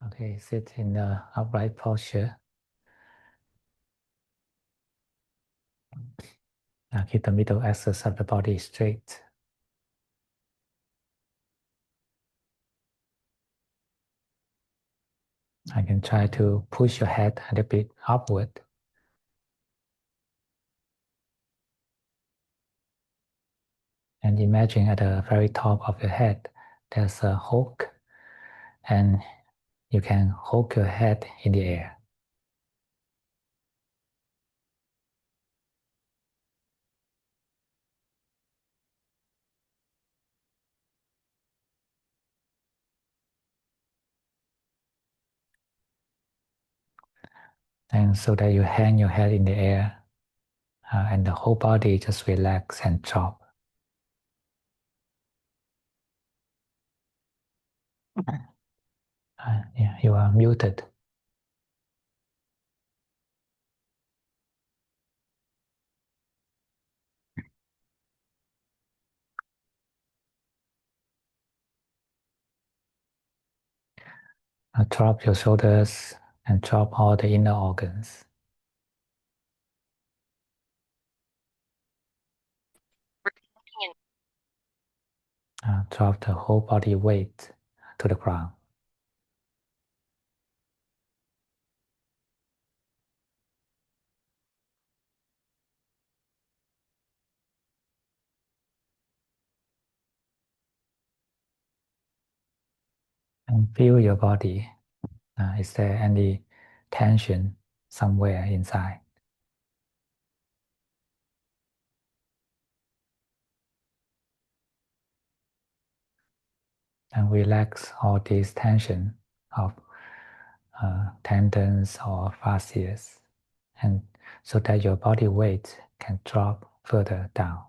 Okay, sit in the upright posture. Now keep the middle axis of the body straight. I can try to push your head a little bit upward. And imagine at the very top of your head, there's a hook, and you can hook your head in the air. And so that you hang your head in the air, and the whole body just relax and drop. Yeah, you are muted. Drop your shoulders and drop all the inner organs. Drop the whole body weight to the ground. And feel your body. Is there any tension somewhere inside? And relax all these tension of tendons or fascias, and so that your body weight can drop further down.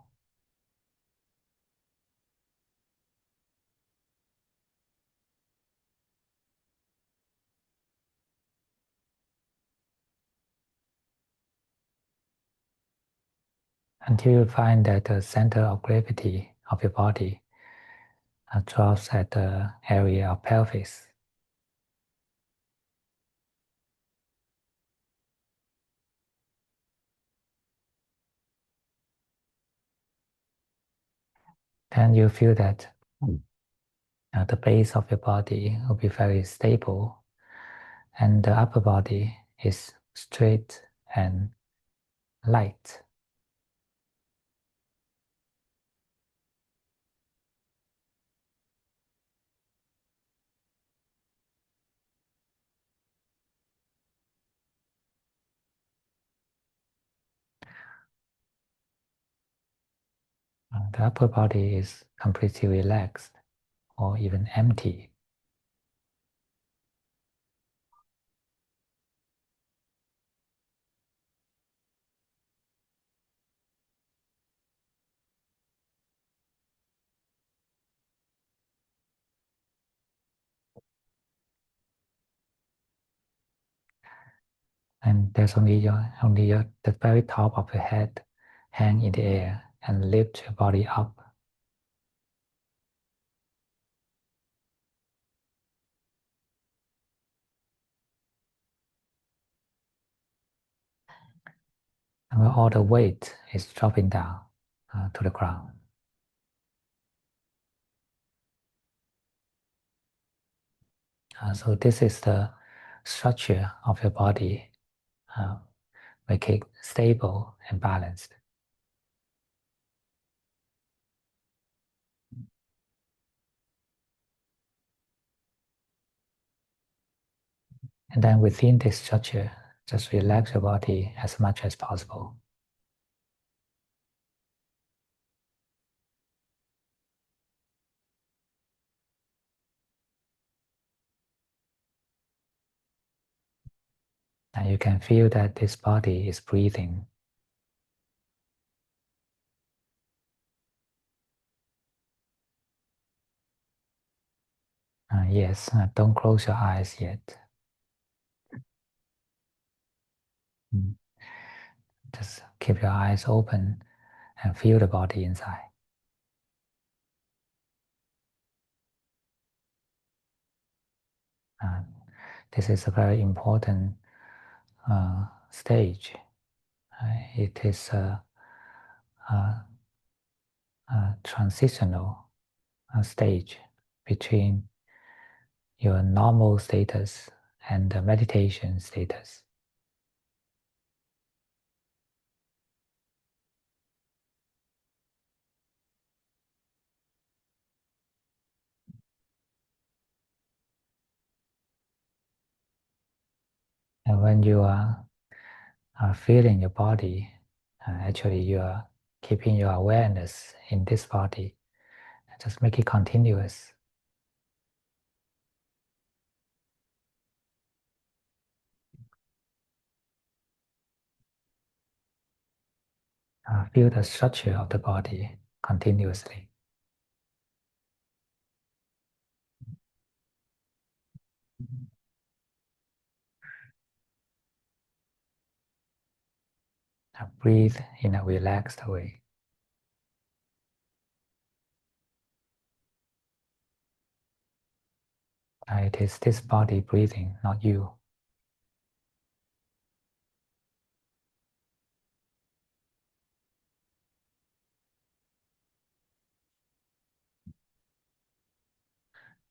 Until you find that the center of gravity of your body drops at the area of pelvis. Then you feel that the base of your body will be very stable, and the upper body is straight and light. The upper body is completely relaxed or even empty. And there's only the very top of your head hang in the air and lift your body up. And where all the weight is dropping down to the ground. So this is the structure of your body. Make it stable and balanced. And then within this structure, just relax your body as much as possible. And you can feel that this body is breathing. Yes, don't close your eyes yet. Just keep your eyes open and feel the body inside. This is a very important stage. It is a, a transitional stage between your normal status and the meditation status. And when you are feeling your body, actually you are keeping your awareness in this body. Just make it continuous. Feel the structure of the body continuously. Breathe in a relaxed way. It is this body breathing, not you.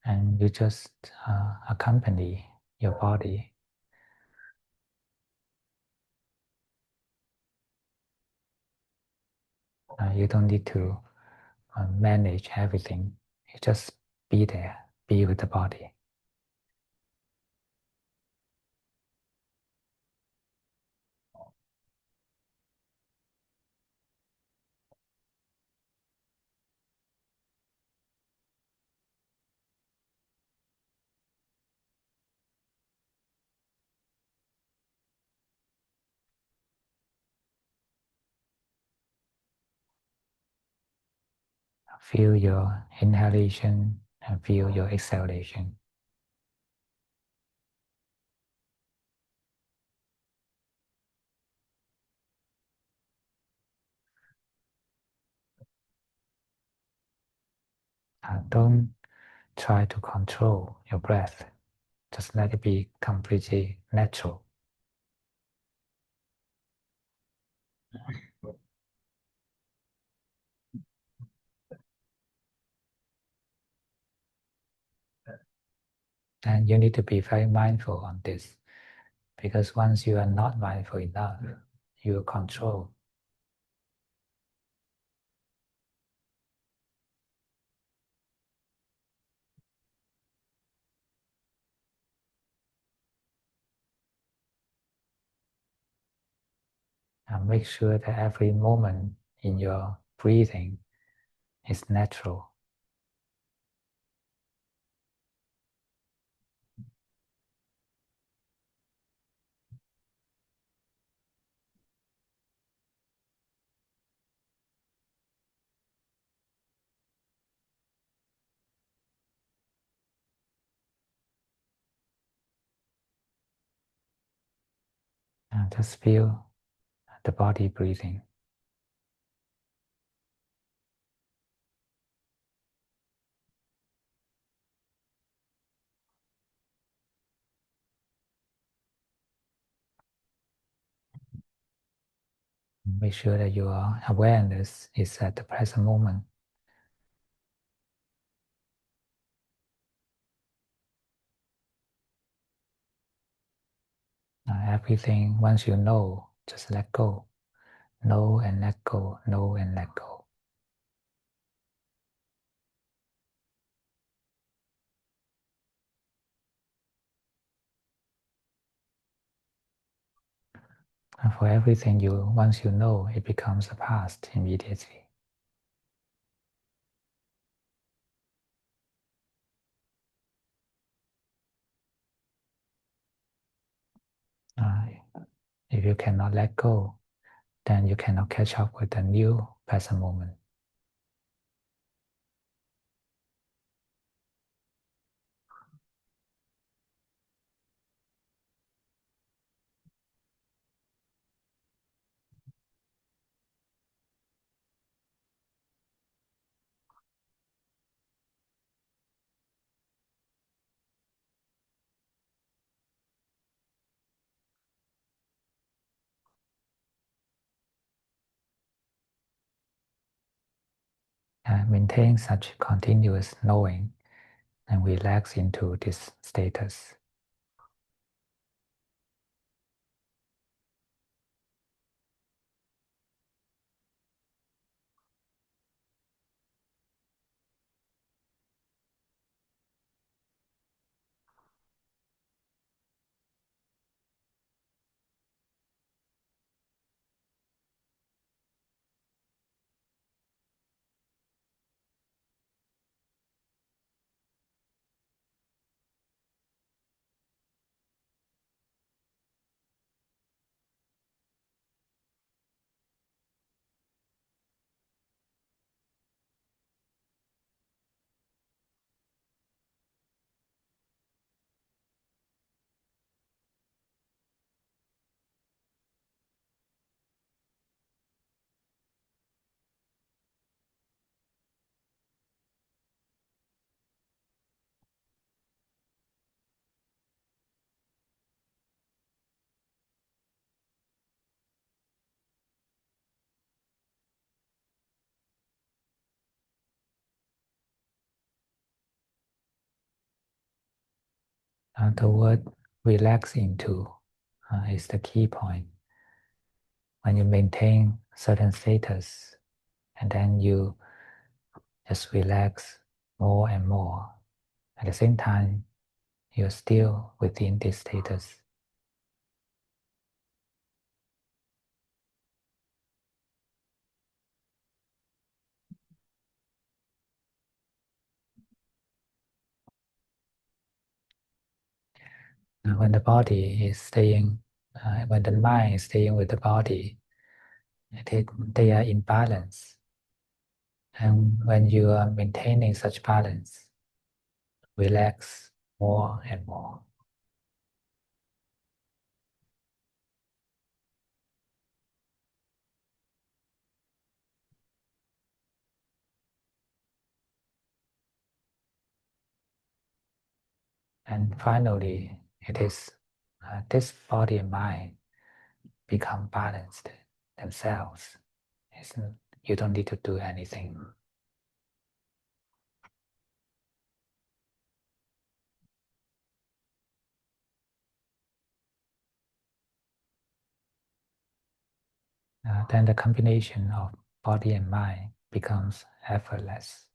And you just accompany your body. You don't need to manage everything. You just be there, be with the body. Feel your inhalation and feel your exhalation. Don't try to control your breath. Just let it be completely natural. And you need to be very mindful on this, because once you are not mindful enough, you control. And make sure that every moment in your breathing is natural. And just feel the body breathing. Make sure that your awareness is at the present moment. Everything, once you know, just let go. Know and let go, know and let go. And for everything once you know, it becomes a past immediately. Uh, if you cannot let go, then you cannot catch up with the new present moment. maintain such continuous knowing and relax into this status. The word relax into is the key point. When you maintain certain status and then you just relax more and more, at the same time, you're still within this status. When the body is staying, when the mind is staying with the body, they are in balance. And when you are maintaining such balance, relax more and more. And finally, it is this body and mind become balanced themselves. You don't need to do anything. Then the combination of body and mind becomes effortless.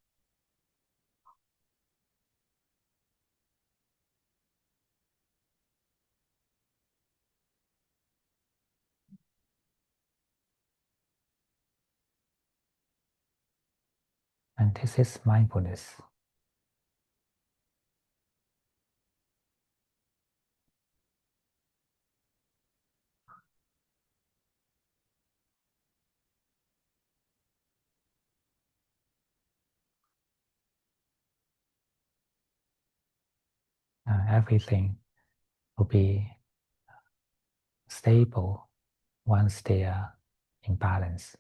And this is mindfulness. Everything will be stable once they are in balance.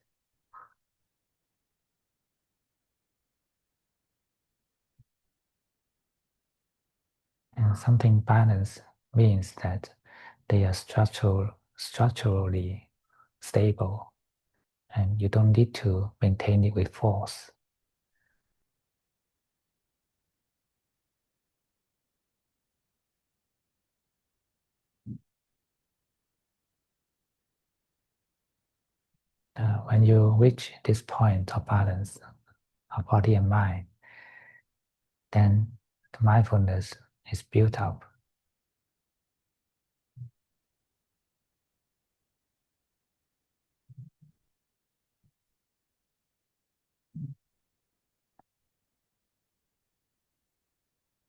And something balanced means that they are structurally stable, and you don't need to maintain it with force. When you reach this point of balance of body and mind, then the mindfulness is built up.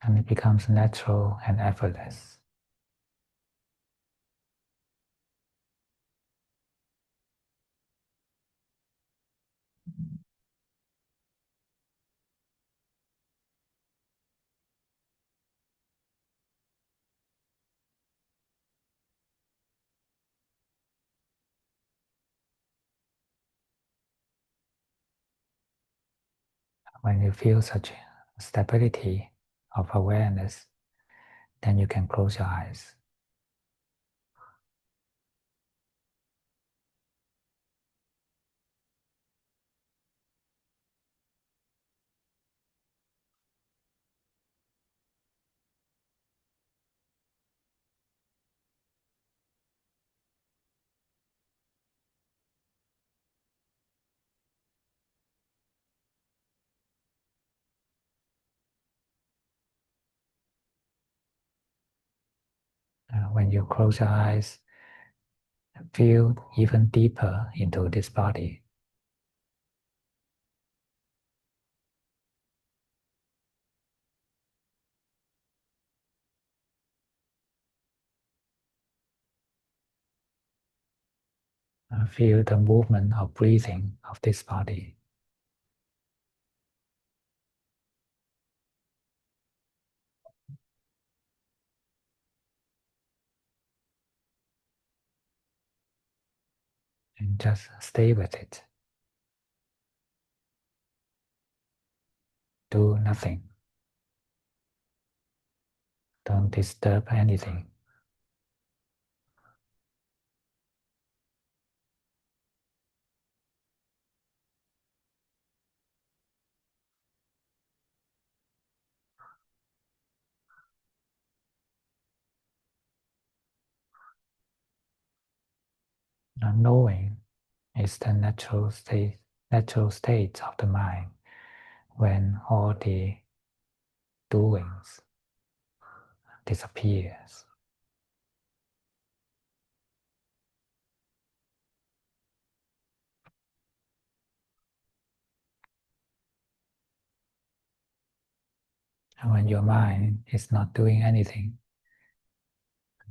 And it becomes natural and effortless. When you feel such stability of awareness, then you can close your eyes. When you close your eyes, feel even deeper into this body. Feel the movement of breathing of this body. And just stay with it. Do nothing. Don't disturb anything. Now, knowing is the natural state of the mind when all the doings disappears. And when your mind is not doing anything,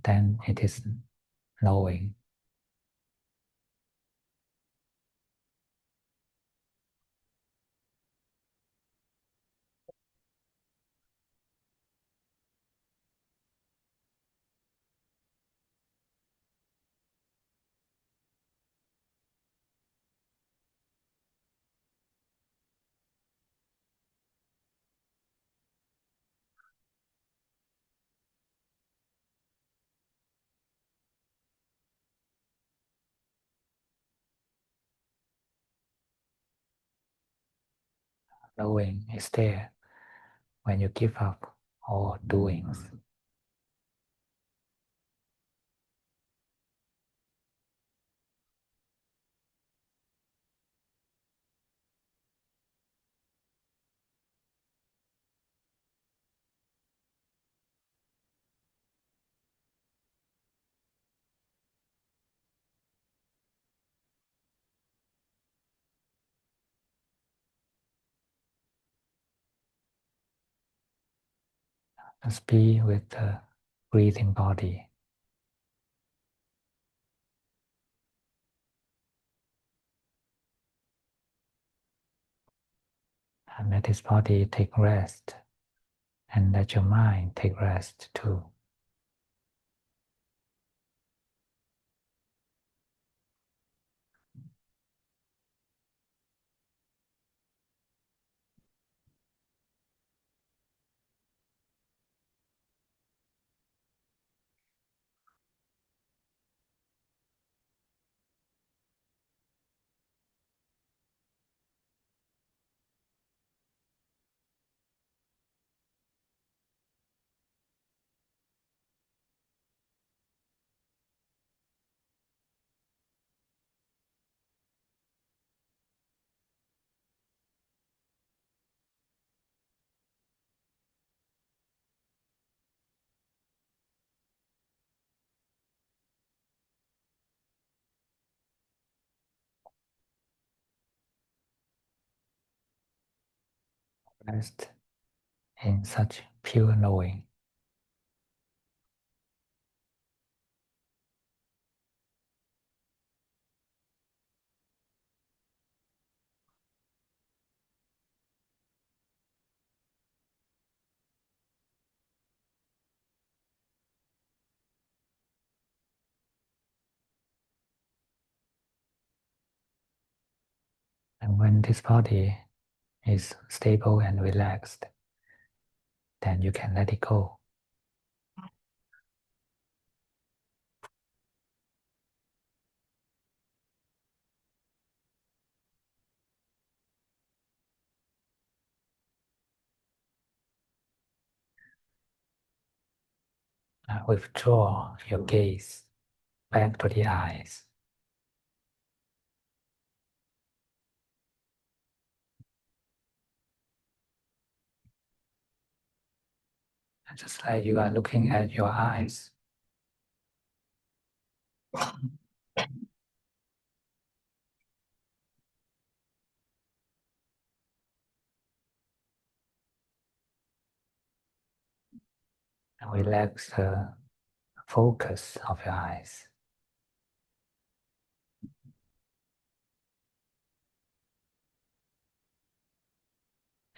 then it is knowing. Knowing is there when you give up all doings. Just be with the breathing body. And let this body take rest. And let your mind take rest too. Rest in such pure knowing. And when this body is stable and relaxed, then you can let it go. Withdraw your gaze back to the eyes. Just like you are looking at your eyes, And relax the focus of your eyes.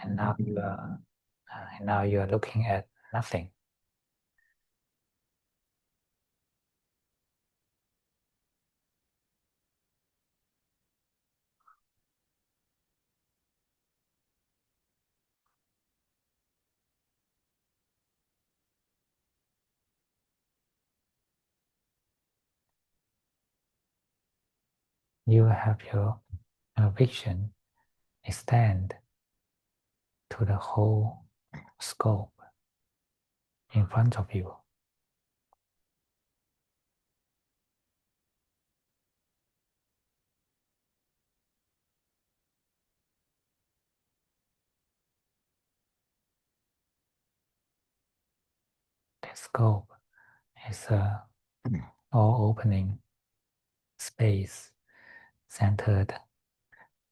And now you are looking at nothing. You have your vision extend to the whole scope in front of you. The scope is a all-opening space centered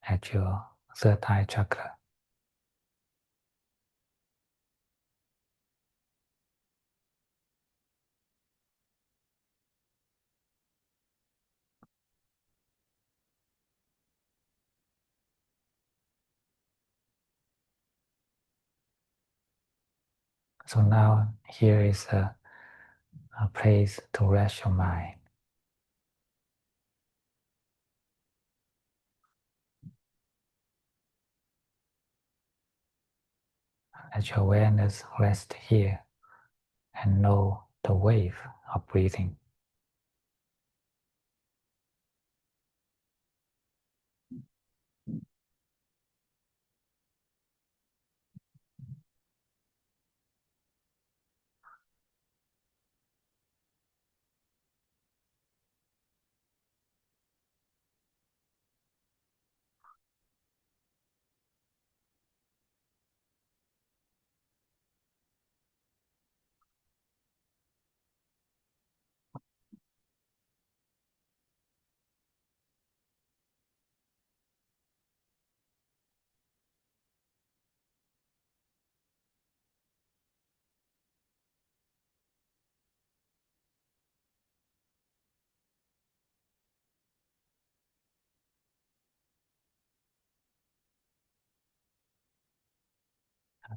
at your third eye chakra. So now here is a place to rest your mind. Let your awareness rest here and know the wave of breathing.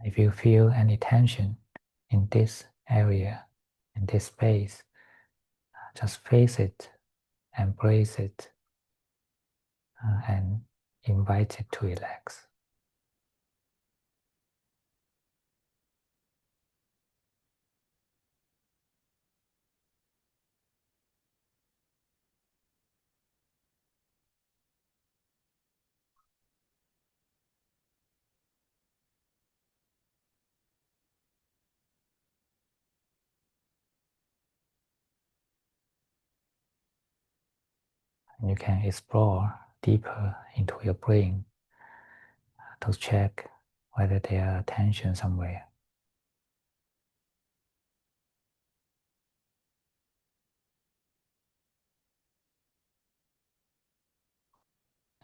If you feel any tension in this area, in this space, just face it, embrace it, and invite it to relax. And you can explore deeper into your brain to check whether there are tension somewhere.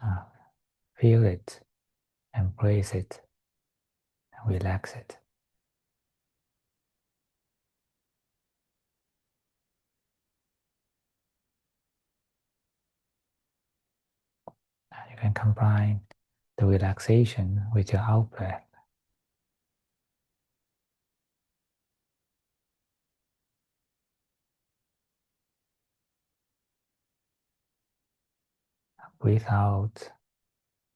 Uh, Feel it, embrace it, and relax it. And you can combine the relaxation with your out breath. Breathe out,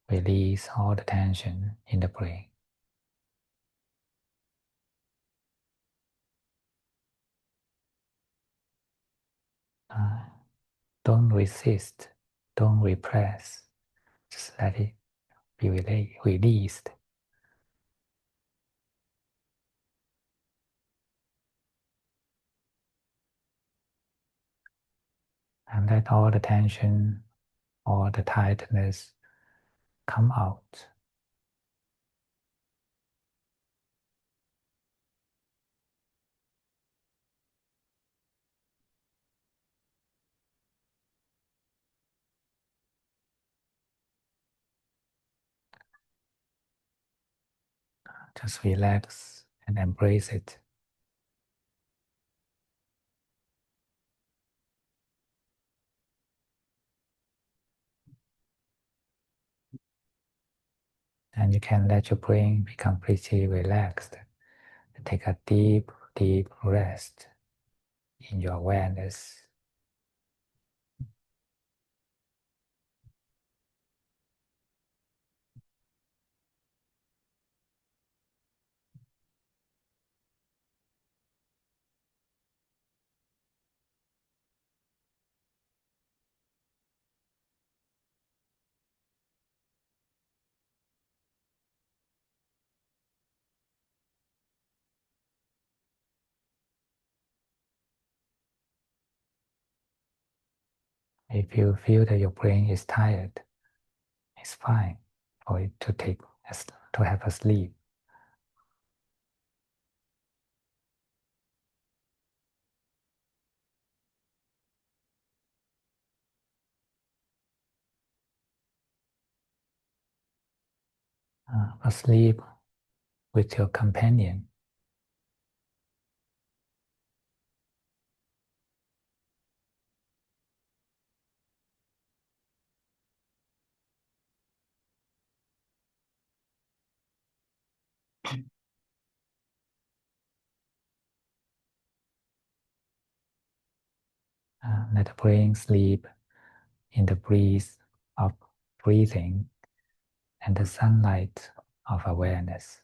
release all the tension in the brain. Uh, don't resist, don't repress, just let it be released. And let all the tension, all the tightness come out. Just relax and embrace it. And you can let your brain become pretty relaxed. Take a deep, deep rest in your awareness. If you feel that your brain is tired, it's fine for it to have a sleep. Sleep with your companion. Let the brain sleep in the breeze of breathing and the sunlight of awareness.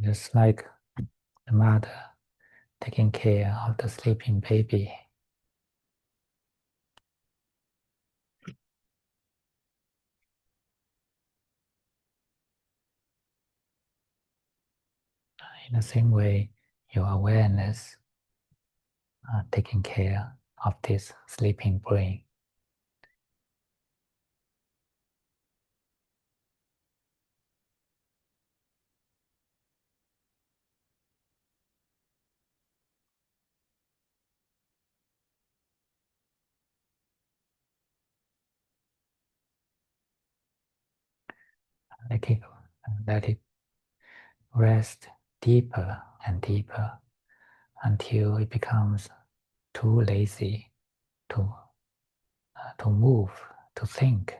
Just like the mother taking care of the sleeping baby. In the same way, your awareness taking care of this sleeping brain. Let it, let it rest deeper and deeper until it becomes too lazy to move, to think.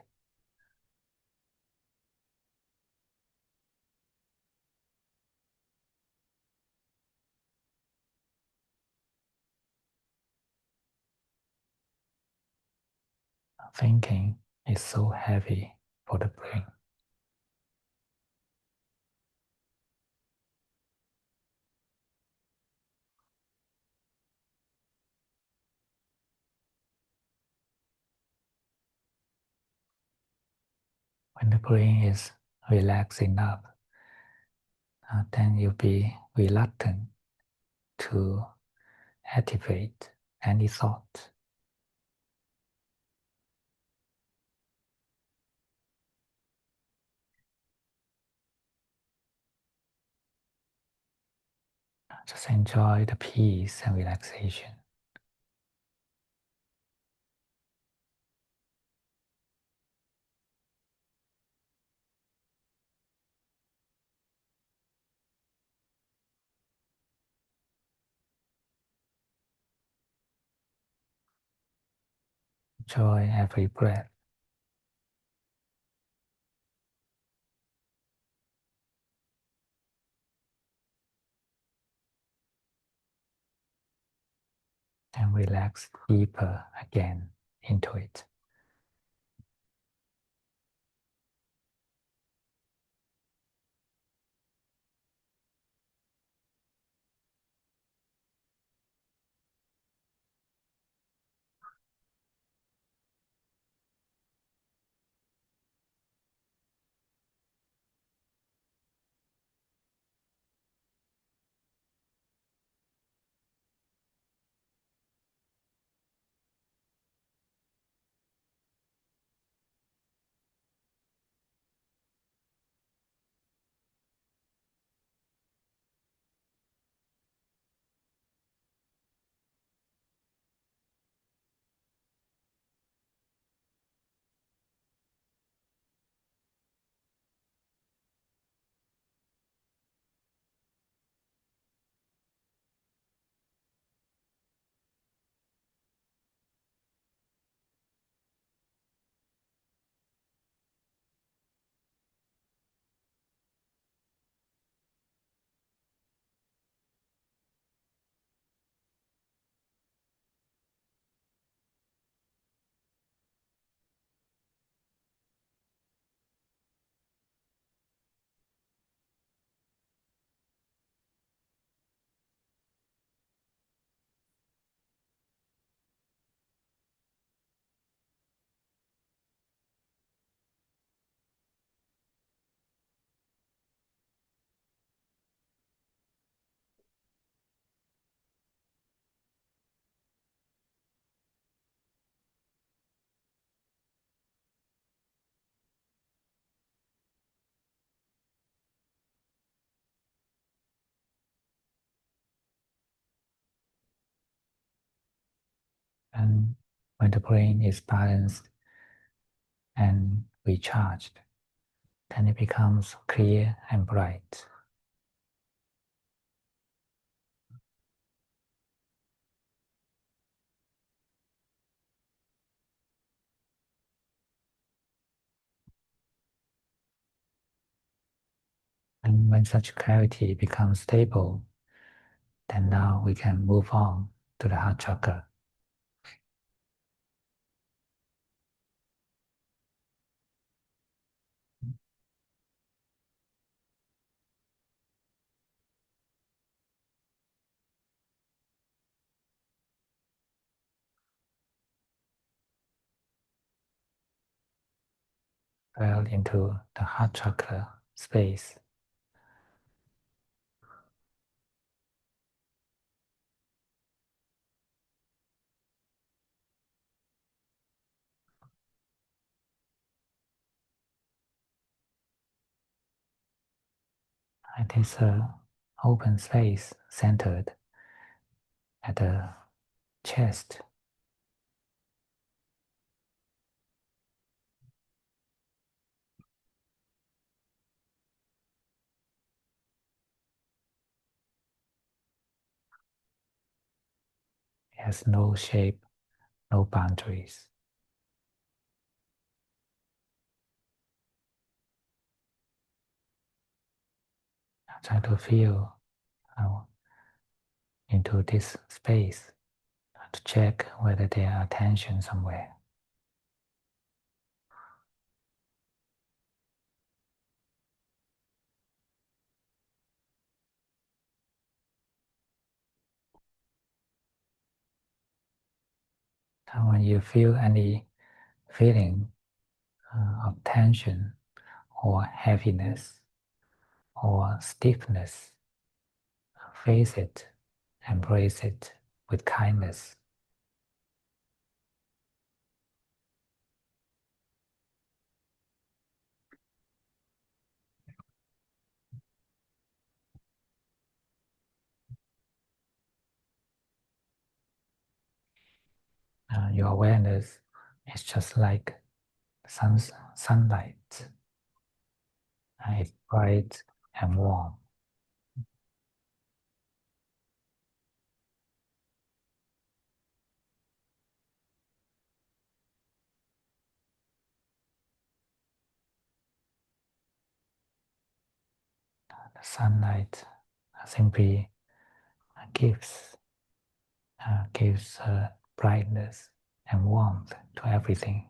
Thinking is so heavy for the brain. When the brain is relaxed enough, then you'll be reluctant to activate any thought. Just enjoy the peace and relaxation. Enjoy every breath. And relax deeper again into it. And when the brain is balanced and recharged, then it becomes clear and bright. And when such clarity becomes stable, then now we can move on to the heart chakra. Well into the heart chakra space. It is an open space centered at the chest. It has no shape, no boundaries. Try to feel into this space to check whether there are tension somewhere. And when you feel any feeling of tension or heaviness or stiffness, face it, embrace it with kindness. Your awareness is just like sunlight. It's bright and warm. The sunlight simply gives brightness and warmth to everything.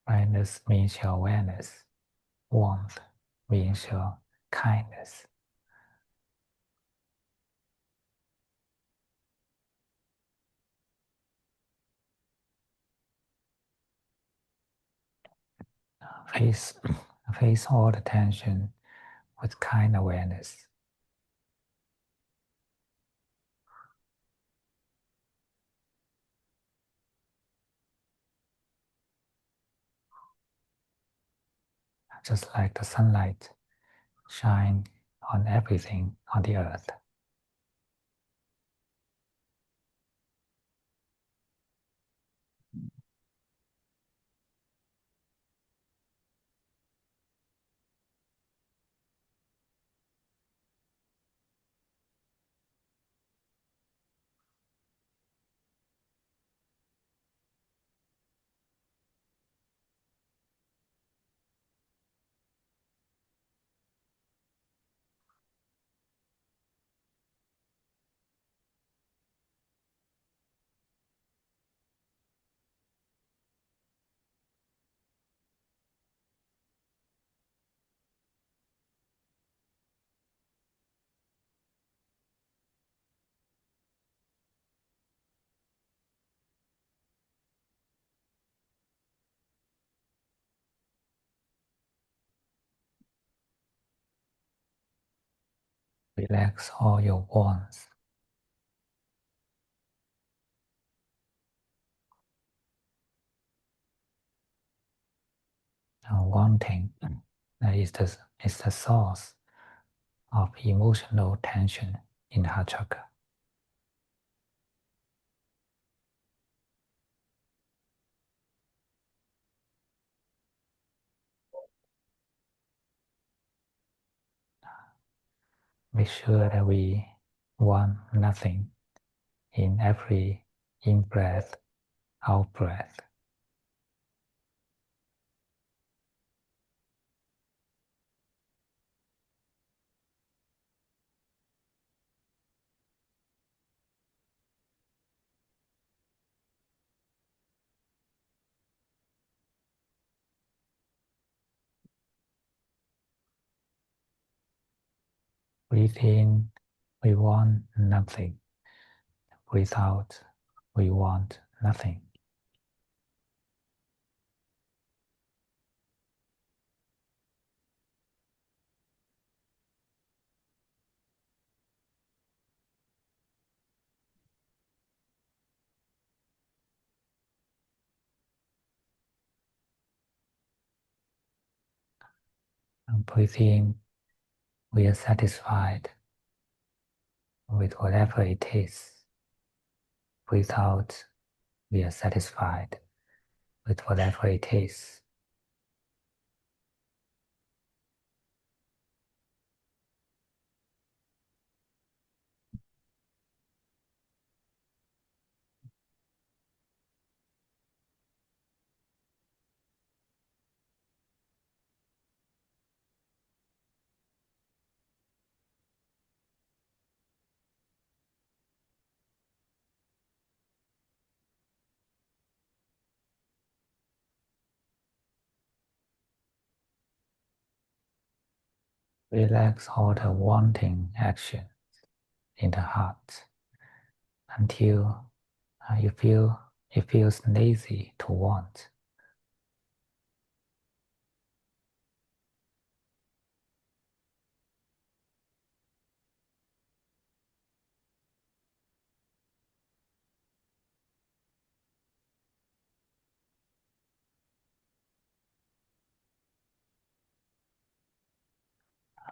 Brightness means your awareness. Warmth means your kindness. Face, face all the tension with kind awareness. Just like the sunlight shine on everything on the earth. Relax all your wants. Wanting is the source of emotional tension in heart chakra. Make sure that we want nothing in every in-breath, out-breath. Breathe in, we want nothing. Breathe out, we want nothing. And breathe in, we are satisfied with whatever it is. Breathe out, we are satisfied with whatever it is. Relax all the wanting action. in the heart until you feel it feels lazy to want.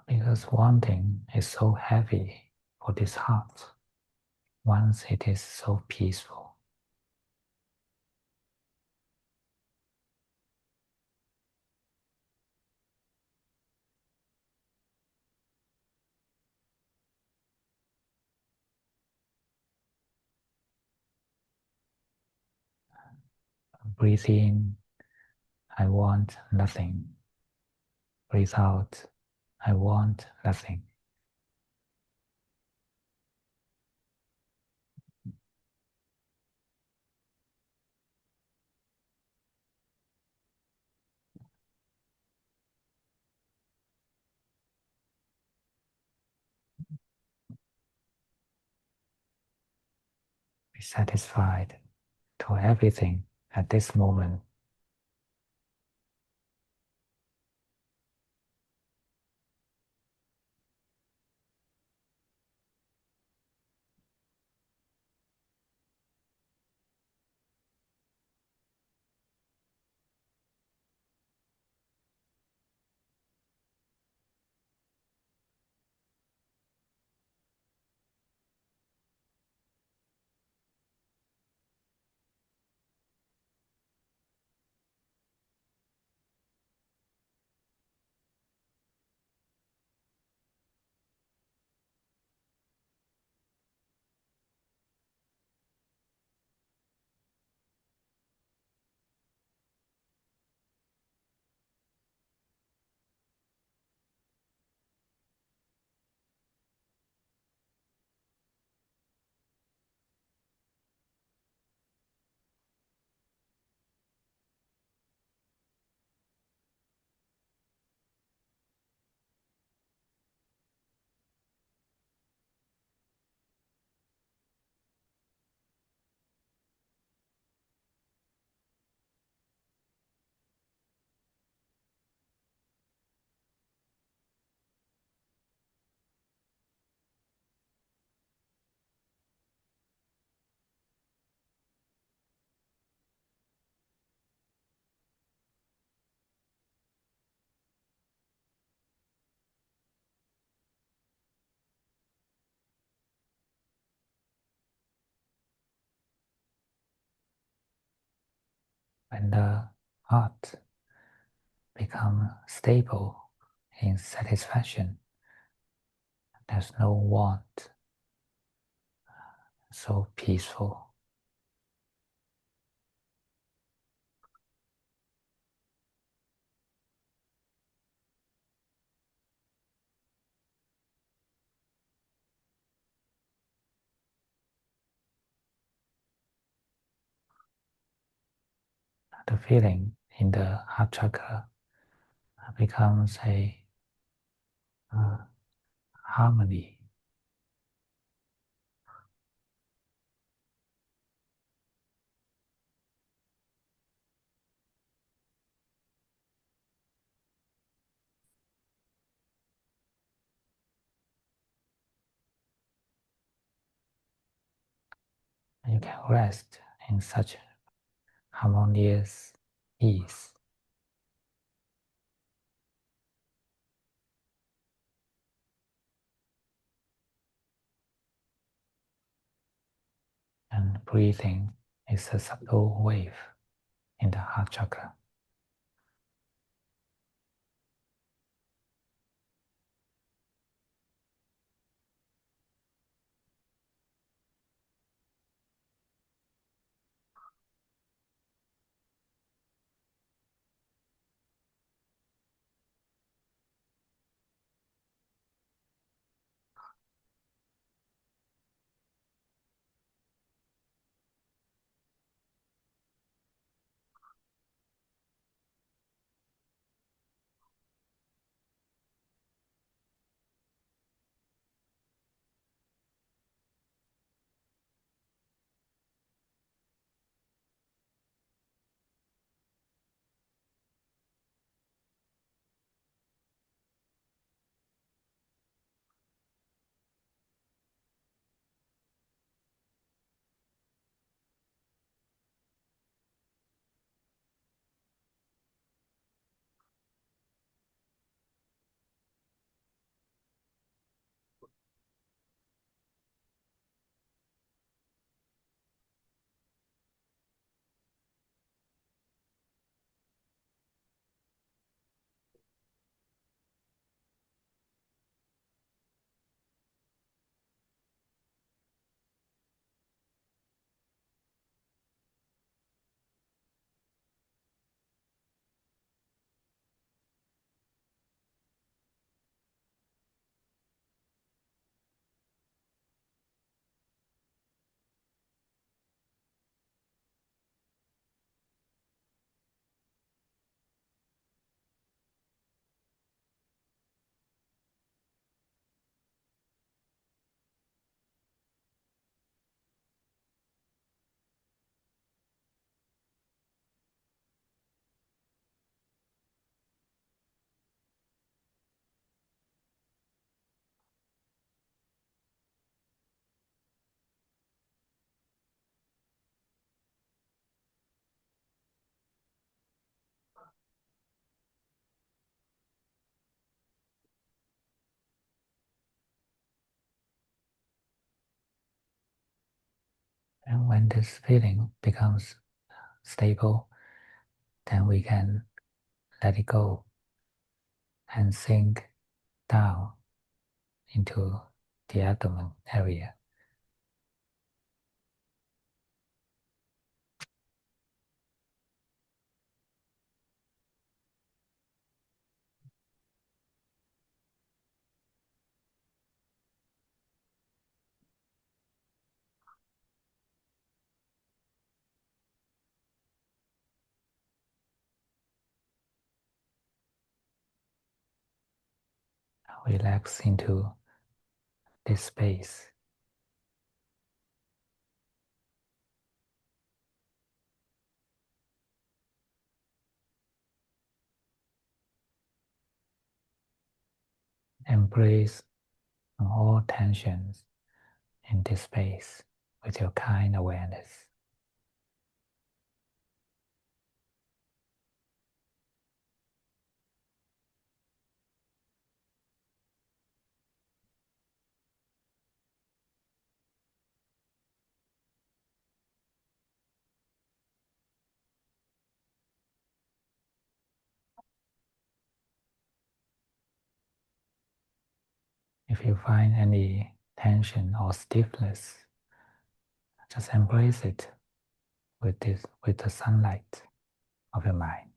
Because wanting is so heavy for this heart once it is so peaceful. Breathe in, I want nothing. Breathe out, I want nothing. Be satisfied to everything at this moment. When the heart becomes stable in satisfaction, there's no want, so peaceful. The feeling in the heart chakra becomes a uh, harmony. You can rest in such harmonious ease. And breathing is a subtle wave in the heart chakra. And when this feeling becomes stable, then we can let it go and sink down into the abdomen area. Relax into this space. Embrace all tensions in this space with your kind awareness. If you find any tension or stiffness, just embrace it with the sunlight of your mind.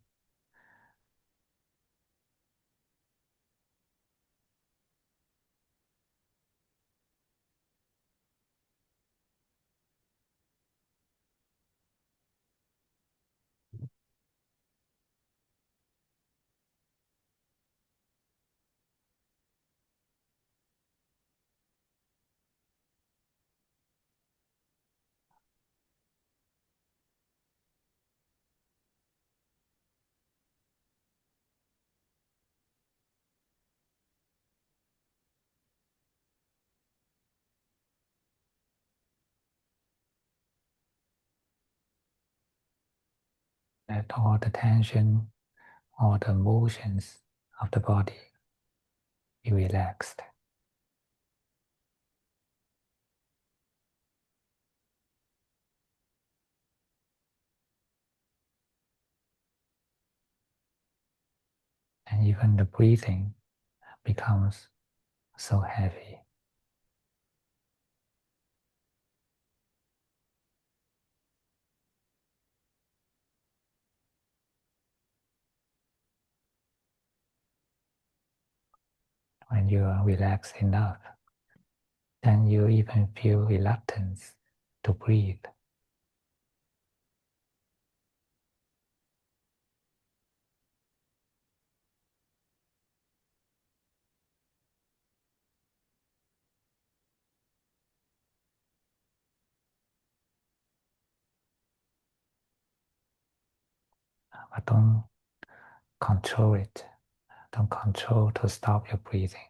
Let all the tension, all the motions of the body be relaxed. And even the breathing becomes so heavy. When you are relaxed enough, then you even feel reluctance to breathe. But don't control it. Don't control to stop your breathing.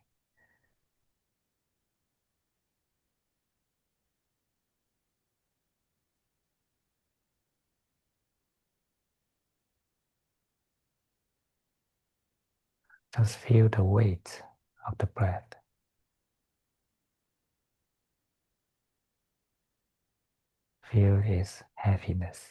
Just feel the weight of the breath. Feel its heaviness.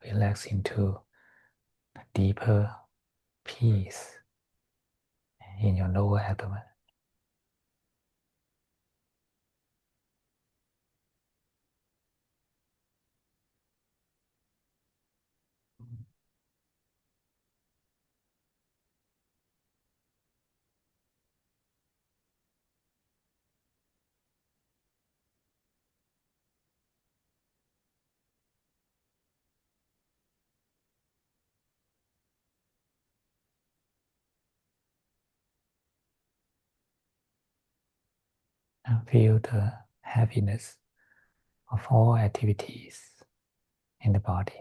relax into deeper peace in your lower abdomen. And feel the heaviness of all activities in the body.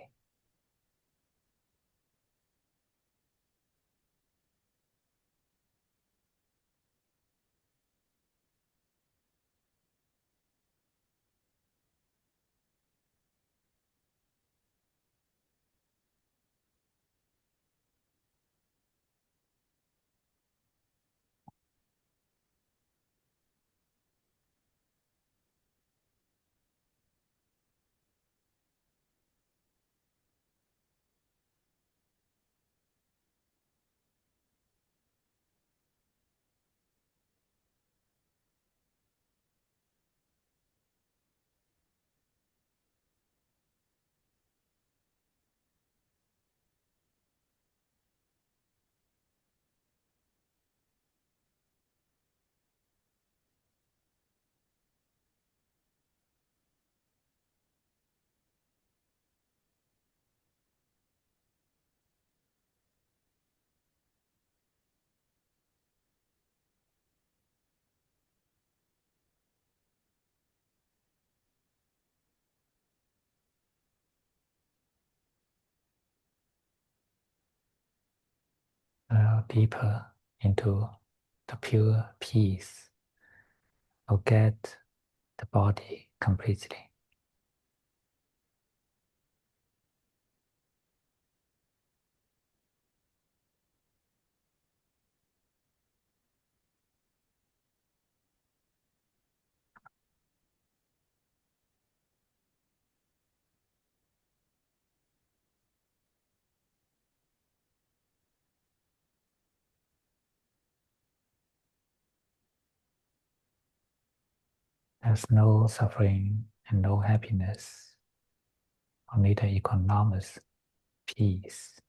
Deeper into the pure peace. Forget the body completely. There's no suffering and no happiness, only the economous peace.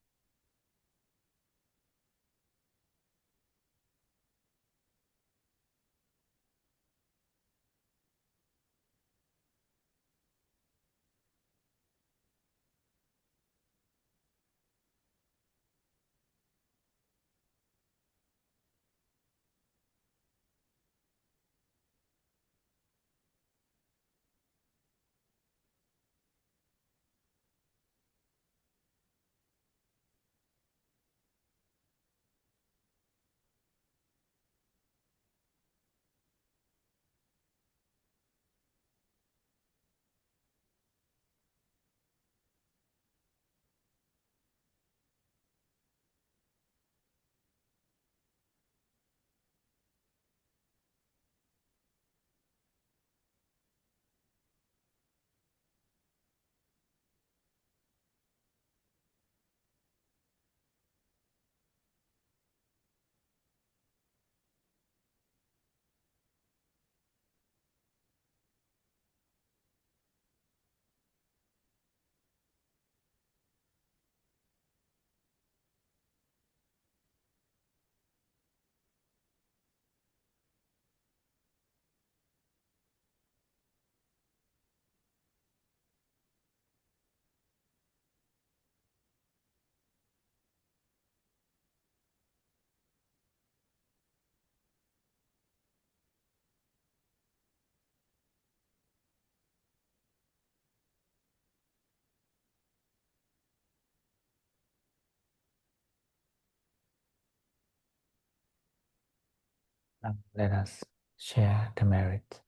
Now let us share the merit.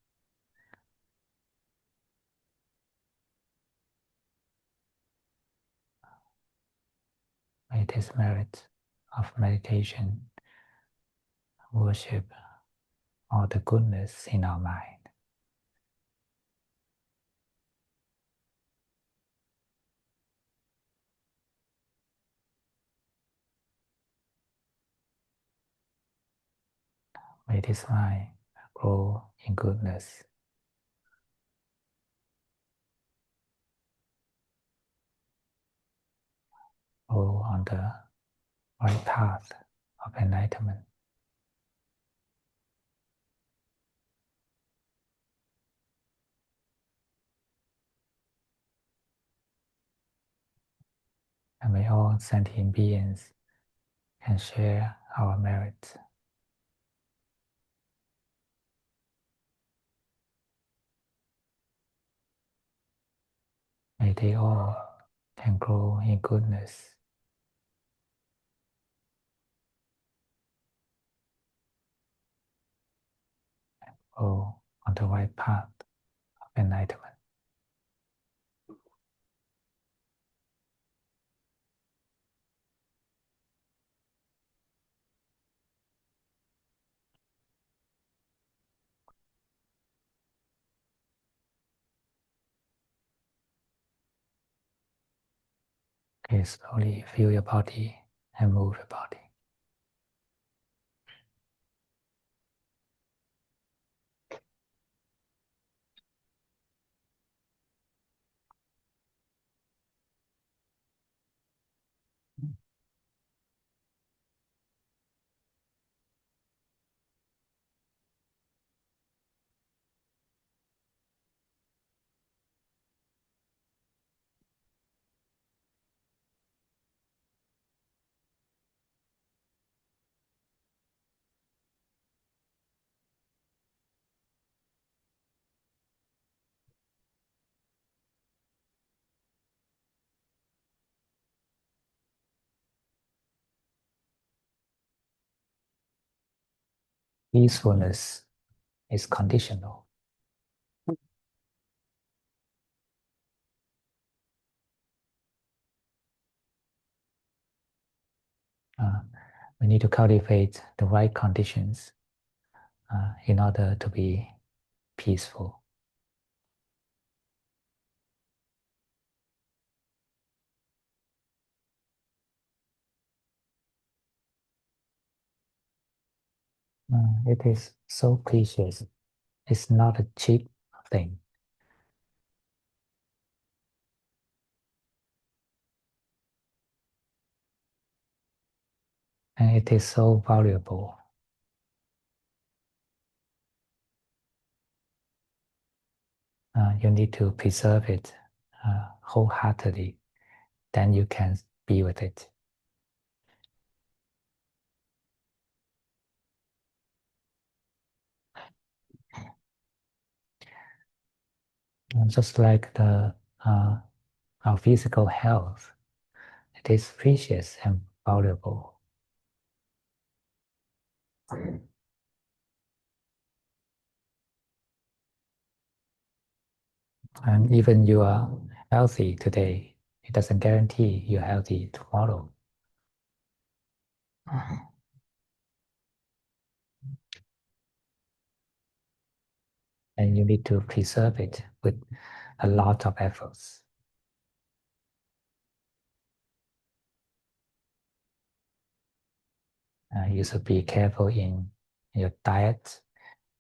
May this merit of meditation, worship, all the goodness in our mind May this mind grow in goodness, grow on the right path of enlightenment. And may all sentient beings can share our merit. May they all can grow in goodness, grow on the right path of enlightenment. Okay, slowly feel your body and move your body. Peacefulness is conditional. We need to cultivate the right conditions in order to be peaceful. It is so precious. It's not a cheap thing. And it is so valuable. You need to preserve it wholeheartedly. Then you can be with it. Just like our physical health, it is precious and valuable. And even you are healthy today, it doesn't guarantee you're healthy tomorrow. And you need to preserve it with a lot of efforts. You should be careful in your diet,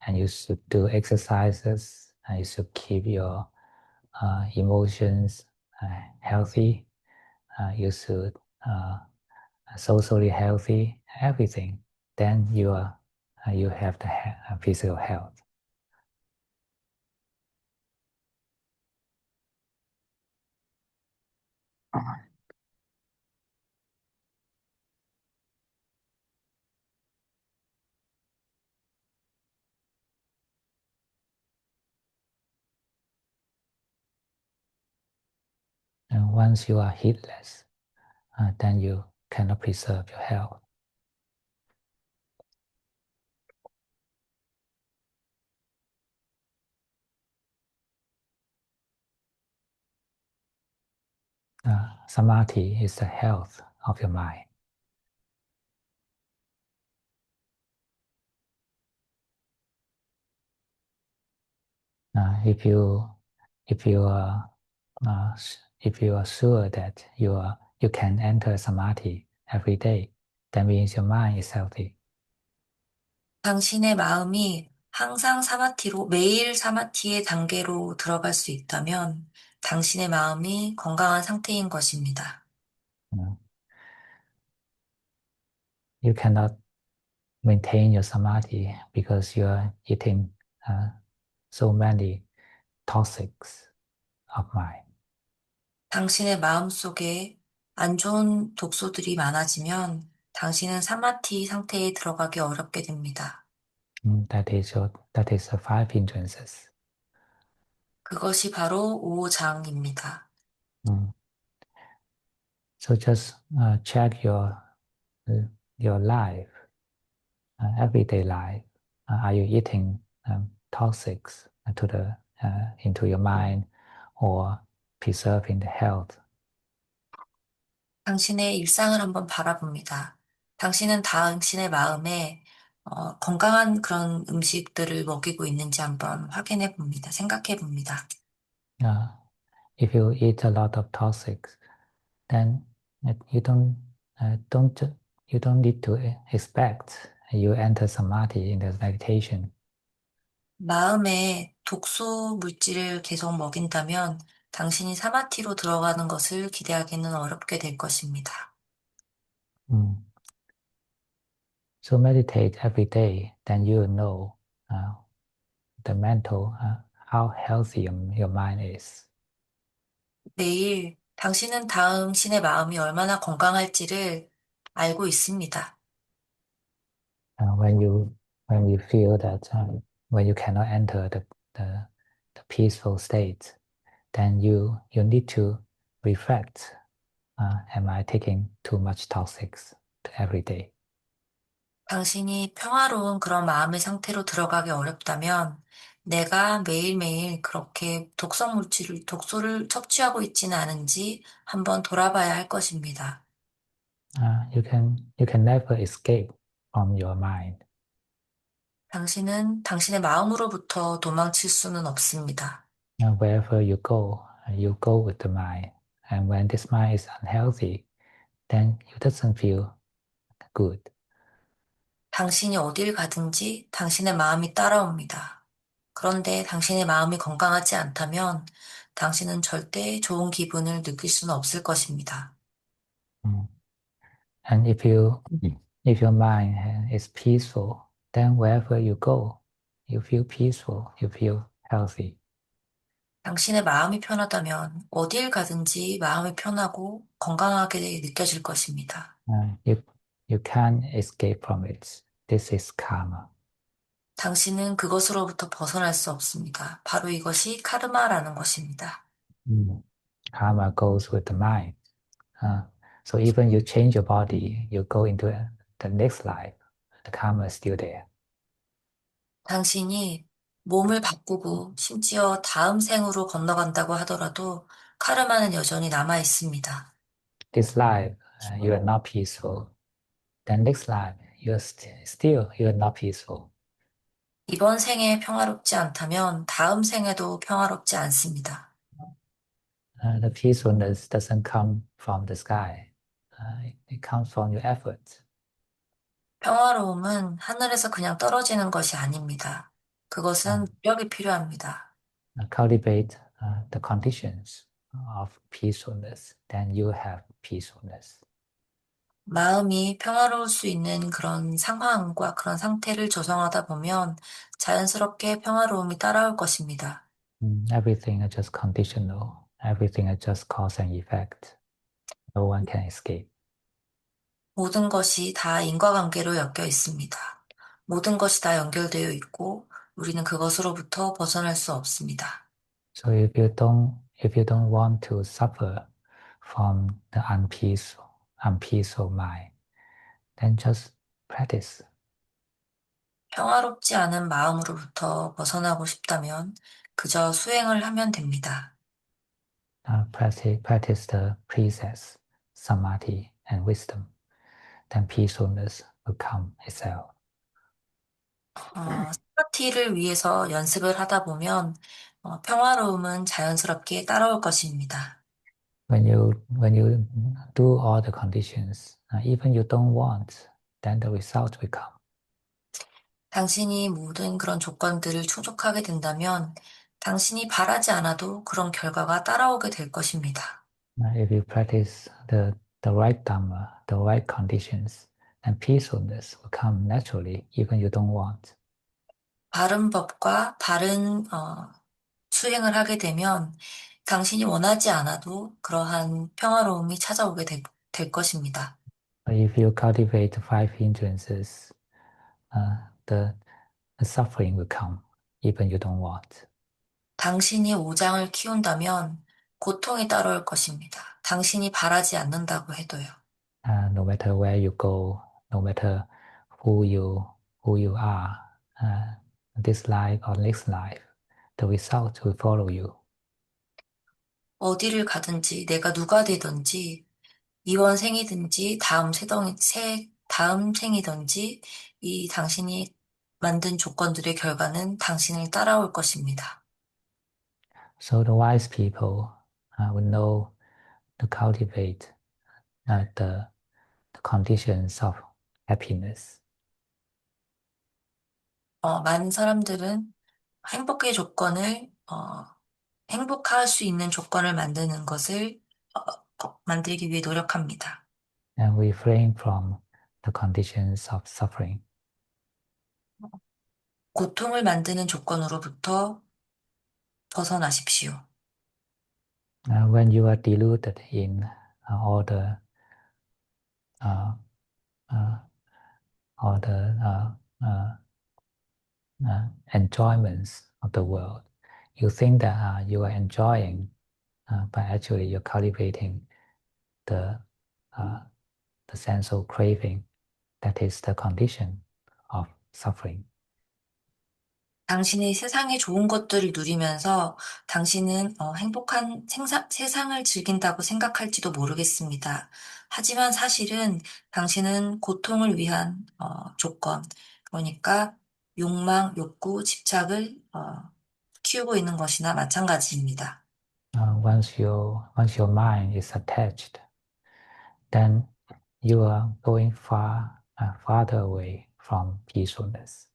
and you should do exercises, and you should keep your emotions healthy. You should socially healthy, everything. Then you have the physical health. And once you are heedless, then you cannot preserve your health. Samadhi is the health of your mind. If you if you are uh, if you are sure that you can enter samadhi every day, that means your mind is healthy. 당신의 마음이 항상 매일 사마티의 단계로 들어갈 수 있다면 당신의 마음이 건강한 상태인 것입니다. You know. You cannot maintain your samadhi because you are eating uh, so many toxics of mind. 당신의 마음 속에 안 좋은 독소들이 많아지면 당신은 사마티 상태에 들어가기 어렵게 됩니다. That is the five hindrances. 그것이 바로 오장입니다. Mm. So just check your life, everyday life. Are you eating toxics into your mind, or preserving the health? 당신의 일상을 한번 바라봅니다. 당신은 당신의 마음에 건강한 그런 음식들을 먹이고 있는지 한번 확인해 봅니다. 생각해 봅니다. Uh, if you eat a lot of toxics, then you don't you don't need to expect you enter samadhi in the meditation. 마음에 독소 물질을 계속 먹인다면 당신이 사마티로 들어가는 것을 기대하기는 어렵게 될 것입니다. Mm. So meditate every day, then you will know uh, the mental how healthy your mind is. 매일 당신은 당신의 마음이 얼마나 건강할지를 알고 있습니다. Uh, when you when you feel that when you cannot enter the, the peaceful state, then you need to reflect. Am I taking too much toxics every day? 당신이 평화로운 그런 마음의 상태로 들어가기 어렵다면 내가 매일매일 그렇게 독소를 섭취하고 있지는 않은지 한번 돌아봐야 할 것입니다. You can never escape from your mind. 당신은 당신의 마음으로부터 도망칠 수는 없습니다. Wherever you go with the mind. And when this mind is unhealthy, then it doesn't feel good. 당신이 어딜 가든지 당신의 마음이 따라옵니다. 그런데 당신의 마음이 건강하지 않다면 당신은 절대 좋은 기분을 느낄 수는 없을 것입니다. Mm. And if your mind is peaceful, then wherever you go, you feel peaceful, you feel healthy. 당신의 마음이 편하다면 어딜 가든지 마음이 편하고 건강하게 느껴질 것입니다. You you can't escape from it. This is karma. 당신은 그것으로부터 벗어날 수 없습니다. 바로 이것이 카르마라는 것입니다. Mm. Karma goes with the mind. Uh, so even you change your body, you go into the next life, the karma is still there. 당신이 몸을 바꾸고 심지어 다음 생으로 건너간다고 하더라도 카르마는 여전히 남아 있습니다. This life, you are not peaceful. Then next life, still you are not peaceful. 이번 생에 평화롭지 않다면 다음 생에도 평화롭지 않습니다. The peacefulness doesn't come from the sky. It comes from your effort. 평화로움은 하늘에서 그냥 떨어지는 것이 아닙니다. Uh, 그것은 노력이 필요합니다. Cultivate the conditions of peacefulness. Then you have peacefulness. 마음이 평화로울 수 있는 그런 상황과 그런 상태를 조성하다 보면 자연스럽게 평화로움이 따라올 것입니다. Everything is just conditional. Everything is just cause and effect. No one can escape. 모든 것이 다 인과관계로 엮여 있습니다. 모든 것이 다 연결되어 있고 우리는 그것으로부터 벗어날 수 없습니다. So if you don't want to suffer from the unpeaceful mind, then just practice. 평화롭지 않은 마음으로부터 벗어나고 싶다면 그저 수행을 하면 됩니다. Practice the precepts, samadhi, and wisdom. Then peacefulness will come itself. 스파티를 위해서 연습을 하다 보면 평화로움은 자연스럽게 따라올 것입니다. When you do all the conditions, even you don't want, then the result will come. 당신이 모든 그런 조건들을 충족하게 된다면 당신이 바라지 않아도 그런 결과가 따라오게 될 것입니다. If you practice the right Dhamma, the right conditions, and peacefulness will come naturally, even you don't want. 바른 법과 바른 수행을 하게 되면 당신이 원하지 않아도 그러한 평화로움이 찾아오게 될 것입니다. If you cultivate the five hindrances, uh, the, the suffering will come, even you don't want. 당신이 오장을 키운다면 고통이 따라올 것입니다. 당신이 바라지 않는다고 해도요. No matter where you go, no matter who you who you are, uh, this life or next life, the result will follow you. 어디를 가든지 내가 누가 되든지 이번 생이든지 다음 생이든지 이 당신이 만든 조건들의 결과는 당신을 따라올 것입니다. So the wise people will know to cultivate the conditions of happiness. 많은 사람들은 행복의 조건을, 행복할 수 있는 조건을 만드는 것을 만들기 위해 노력합니다. And refrain from the conditions of suffering. 고통을 만드는 조건으로부터 벗어나십시오. When you are deluded in all the uh, uh, all the enjoyments of the world, you think that you are enjoying, but actually you're cultivating the uh, the sense of craving. That is the condition of suffering. 당신이 세상의 좋은 것들을 누리면서 당신은 행복한 세상을 즐긴다고 생각할지도 모르겠습니다. 하지만 사실은 당신은 고통을 위한 조건, 그러니까 욕망, 욕구, 집착을 키우고 있는 것이나 마찬가지입니다. Once your mind is attached, then you are going farther away from peacefulness.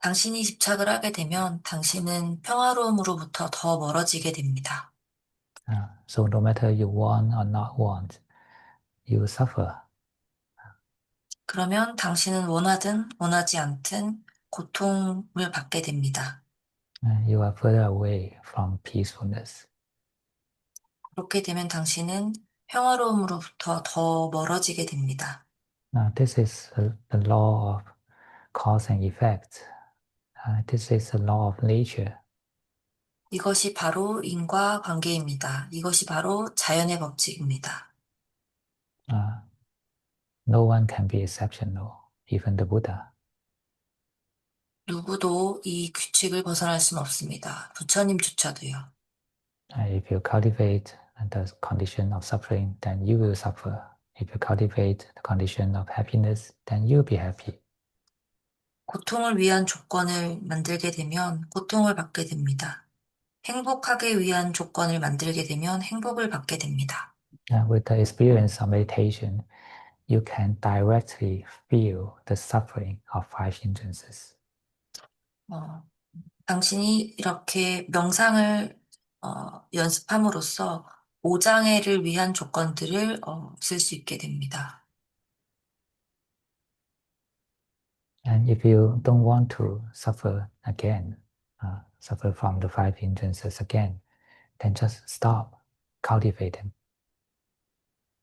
당신이 집착을 하게 되면 당신은 평화로움으로부터 더 멀어지게 됩니다. So no matter you want or not want, you suffer. 그러면 당신은 원하든 원하지 않든 고통을 받게 됩니다. You are further away from peacefulness. 그렇게 되면 당신은 평화로움으로부터 더 멀어지게 됩니다. Now, this is the law of cause and effect. This is the law of nature. 이것이 바로 인과관계입니다. 이것이 바로 자연의 법칙입니다. Uh, no one can be exceptional, even the Buddha. 누구도 이 규칙을 벗어날 수는 없습니다. 부처님조차도요. If you cultivate the condition of suffering, then you will suffer. If you cultivate the condition of happiness, then you'll be happy. 고통을 위한 조건을 만들게 되면 고통을 받게 됩니다. 행복하게 위한 조건을 만들게 되면 행복을 받게 됩니다. With the experience of meditation, you can directly feel the suffering of five hindrances. 어, 당신이 이렇게 명상을 연습함으로써 오장애를 위한 조건들을 쓸 수 있게 됩니다. And if you don't want to suffer again, suffer from the five hindrances again, then just stop cultivating.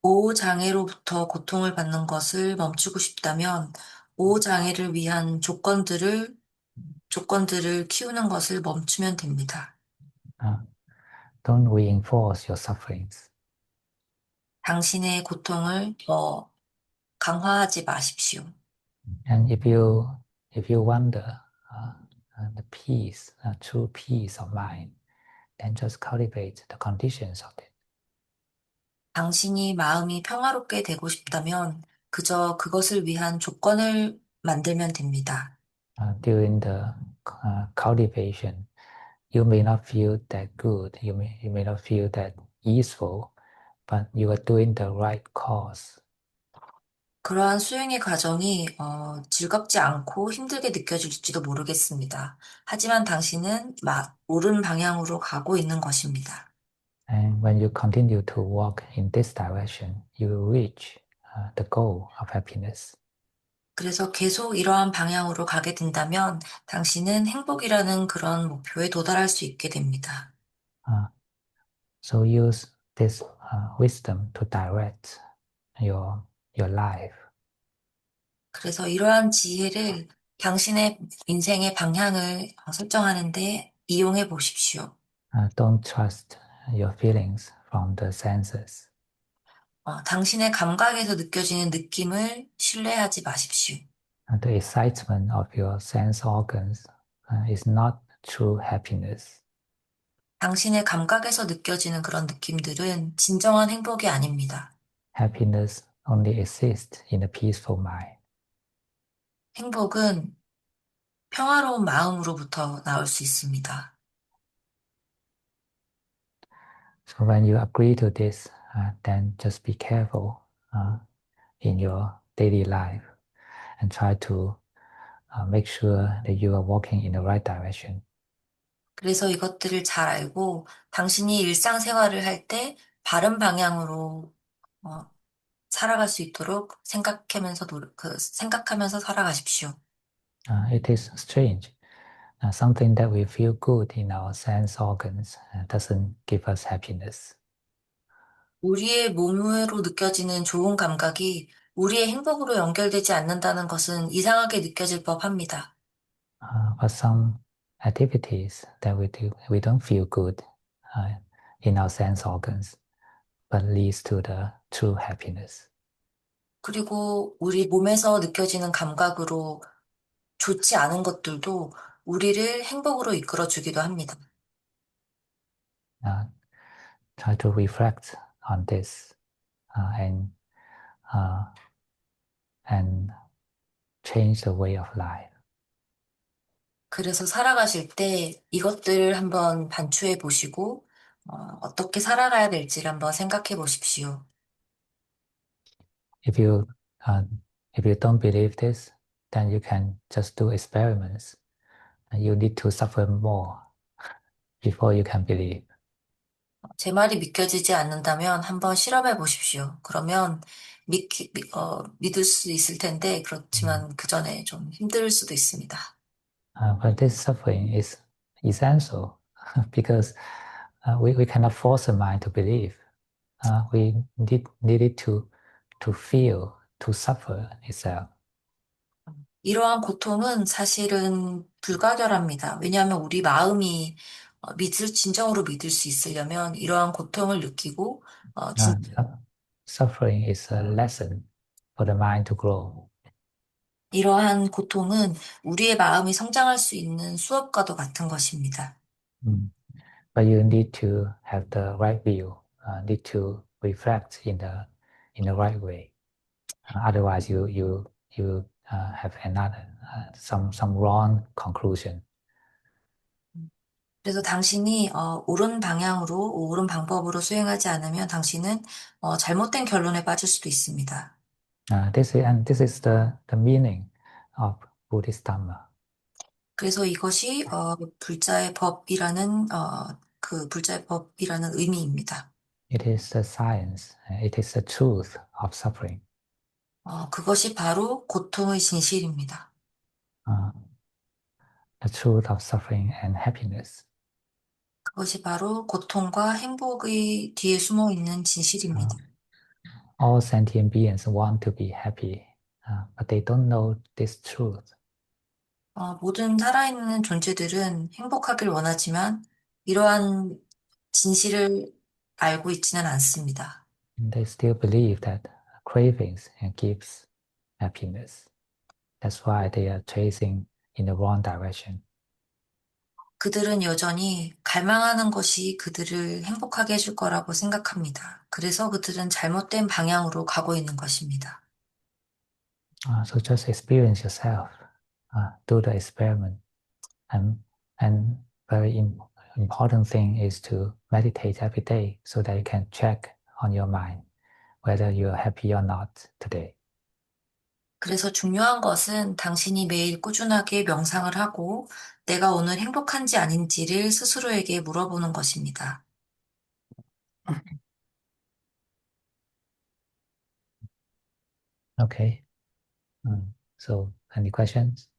오장애로부터 고통을 받는 것을 멈추고 싶다면 오장애를 위한 조건들을 키우는 것을 멈추면 됩니다. Uh, don't reinforce your sufferings. 당신의 고통을 더 강화하지 마십시오. And if you wonder the peace, true peace of mind, then just cultivate the conditions of it. 당신이 마음이 평화롭게 되고 싶다면 그저 그것을 위한 조건을 만들면 됩니다. During the cultivation, you may not feel that good, you may not feel that easeful, but you are doing the right cause. 그러한 수행의 과정이 즐겁지 않고 힘들게 느껴질지도 모르겠습니다. 하지만 당신은 옳은 방향으로 가고 있는 것입니다. And when you continue to walk in this direction, you will reach the goal of happiness. 그래서 계속 이러한 방향으로 가게 된다면 당신은 행복이라는 그런 목표에 도달할 수 있게 됩니다. Uh, so use this wisdom to direct your your life. 그래서 이러한 지혜를 당신의 인생의 방향을 설정하는데 이용해 보십시오. Don't trust your feelings from the senses. 당신의 감각에서 느껴지는 느낌을 신뢰하지 마십시오. The excitement of your sense organs is not true happiness. 당신의 감각에서 느껴지는 그런 느낌들은 진정한 행복이 아닙니다. Happiness only exists in a peaceful mind. 행복은 평화로운 마음으로부터 나올 수 있습니다. So when you agree to this, then just be careful in your daily life and try to make sure that you are walking in the right direction. 그래서 이것들을 잘 알고 당신이 일상생활을 할 때 바른 방향으로 어, 살아갈 수 있도록 생각하면서 살아가십시오. It is strange. Something that we feel good in our sense organs doesn't give us happiness. 우리의 몸으로 느껴지는 좋은 감각이 우리의 행복으로 연결되지 않는다는 것은 이상하게 느껴질 법합니다. But some activities that we do, we don't feel good uh, in our sense organs, but leads to the true happiness. 그리고 우리 몸에서 느껴지는 감각으로 좋지 않은 것들도 우리를 행복으로 이끌어 주기도 합니다. Uh, Try to reflect on this uh, and uh, and change the way of life. 그래서 살아가실 때 이것들을 한번 반추해 보시고 떻게 살아가야 될지를 한번 생각해 보십시오. If you uh, if you don't believe this, then you can just do experiments. You need to suffer more before you can believe. 제 말이 믿겨지지 않는다면 한번 실험해 보십시오. 그러면 믿을 수 있을 텐데 Mm. 그렇지만 그 전에 좀 힘들 수도 있습니다. But this suffering is essential because we cannot force the mind to believe. We need it to feel, to suffer itself. 이러한 고통은 사실은 불가결합니다. 왜냐하면 우리 마음이 진정으로 믿을 수 있으려면 이러한 고통을 느끼고, Uh, Suffering is a lesson for the mind to grow. 이러한 고통은 우리의 마음이 성장할 수 있는 수업과도 같은 것입니다. Mm. But you need to have the right view, need to reflect in the right way. Otherwise, you have another some wrong conclusion. 그래서 당신이 옳은 방향으로, 옳은 방법으로 수행하지 않으면 당신은 잘못된 결론에 빠질 수도 있습니다. This is the meaning of Buddhist Dhamma. 그래서 이것이 불자의 법이라는 의미입니다. It is the science. It is the truth of suffering. 그것이 바로 고통의 진실입니다. Uh, the truth of suffering and happiness. 그것이 바로 고통과 행복의 뒤에 숨어 있는 Uh, 진실입니다. all sentient beings want to be happy, but they don't know this truth. 모든 살아있는 존재들은 행복하길 원하지만 이러한 진실을 알고 있지는 않습니다. And they still believe that cravings gives happiness. That's why they are chasing in the wrong direction. 그들은 여전히 갈망하는 것이 그들을 행복하게 해줄 거라고 생각합니다. 그래서 그들은 잘못된 방향으로 가고 있는 것입니다. So just experience yourself. Do the experiment. And, and very important thing is to meditate every day so that you can check on your mind whether you're happy or not today. 그래서 중요한 것은 당신이 매일 꾸준하게 명상을 하고 내가 오늘 행복한지 아닌지를 스스로에게 물어보는 것입니다. Okay. So, any questions?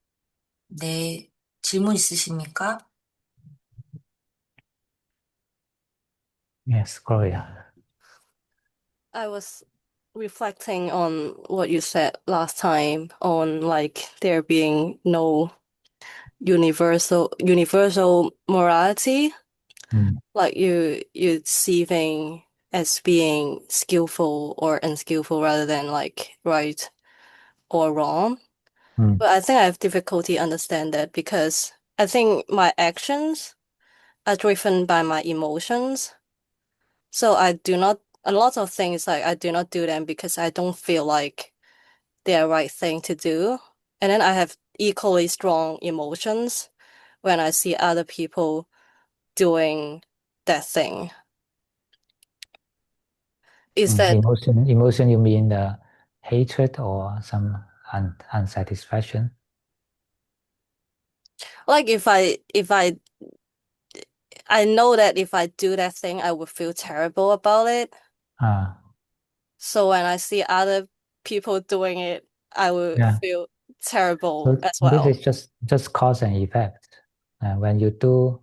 네, 질문 있으십니까? Yes, Gloria. I was reflecting on what you said last time on like there being no universal morality, Mm, like you see thing as being skillful or unskillful rather than like right or wrong. mm, But I think I have difficulty understand that because I think my actions are driven by my emotions. So I do not, a lot of things like I do not do them because I don't feel like they're right thing to do. And then I have equally strong emotions when I see other people doing that thing. Is mm. that Emotion, you mean the hatred or some unsatisfaction? like I know that if I do that thing, I would feel terrible about it. Ah, So when I see other people doing it, I would yeah. feel terrible So as this well. is just cause and effect. When you do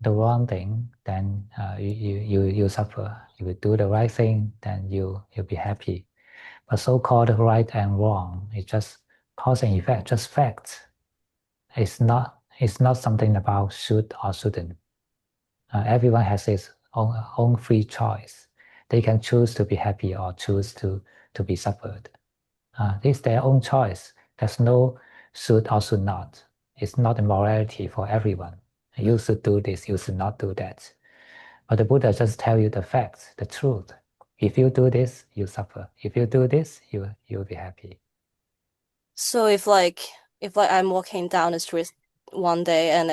the wrong thing, then you suffer. If you do the right thing, then you'll be happy. But so-called right and wrong is just cause and effect, just facts. It's not something about should or shouldn't. Everyone has his own free choice. They can choose to be happy or choose to be suffered. It's their own choice. There's no should or should not. It's not a morality for everyone. You should do this, you should not do that. But the Buddha just tell you the facts, the truth. If you do this, you suffer. If you do this, you'll be happy. So if like I'm walking down the street one day and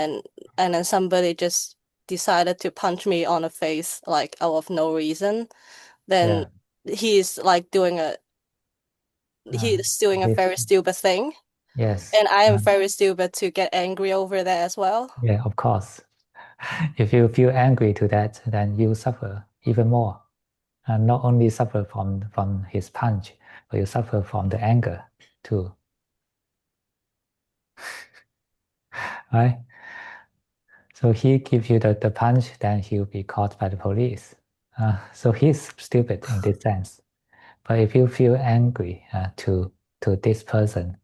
then somebody just decided to punch me on the face like out of no reason, then Yeah. he's like Uh, he's doing a this, very stupid thing. yes. And I am very stupid to get angry over that as well. Yeah, of course. If you feel angry to that, then you suffer even more. And not only suffer from his punch, but you suffer from the anger too. Right? So he gives you the punch, then he'll be caught by the police. So he's stupid in this sense. But if you feel angry to this person,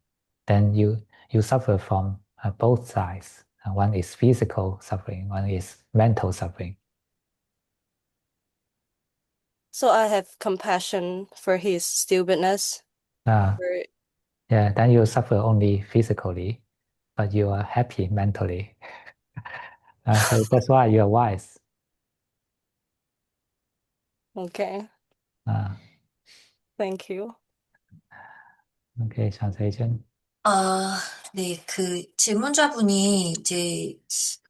then you suffer from both sides. One is physical suffering, one is mental suffering. So I have compassion for his stupidness. Uh, For, yeah, then you suffer only physically, but you are happy mentally. So that's why you are wise. okay, Uh, thank you. okay, translation. 아, 네, 그 질문자분이 이제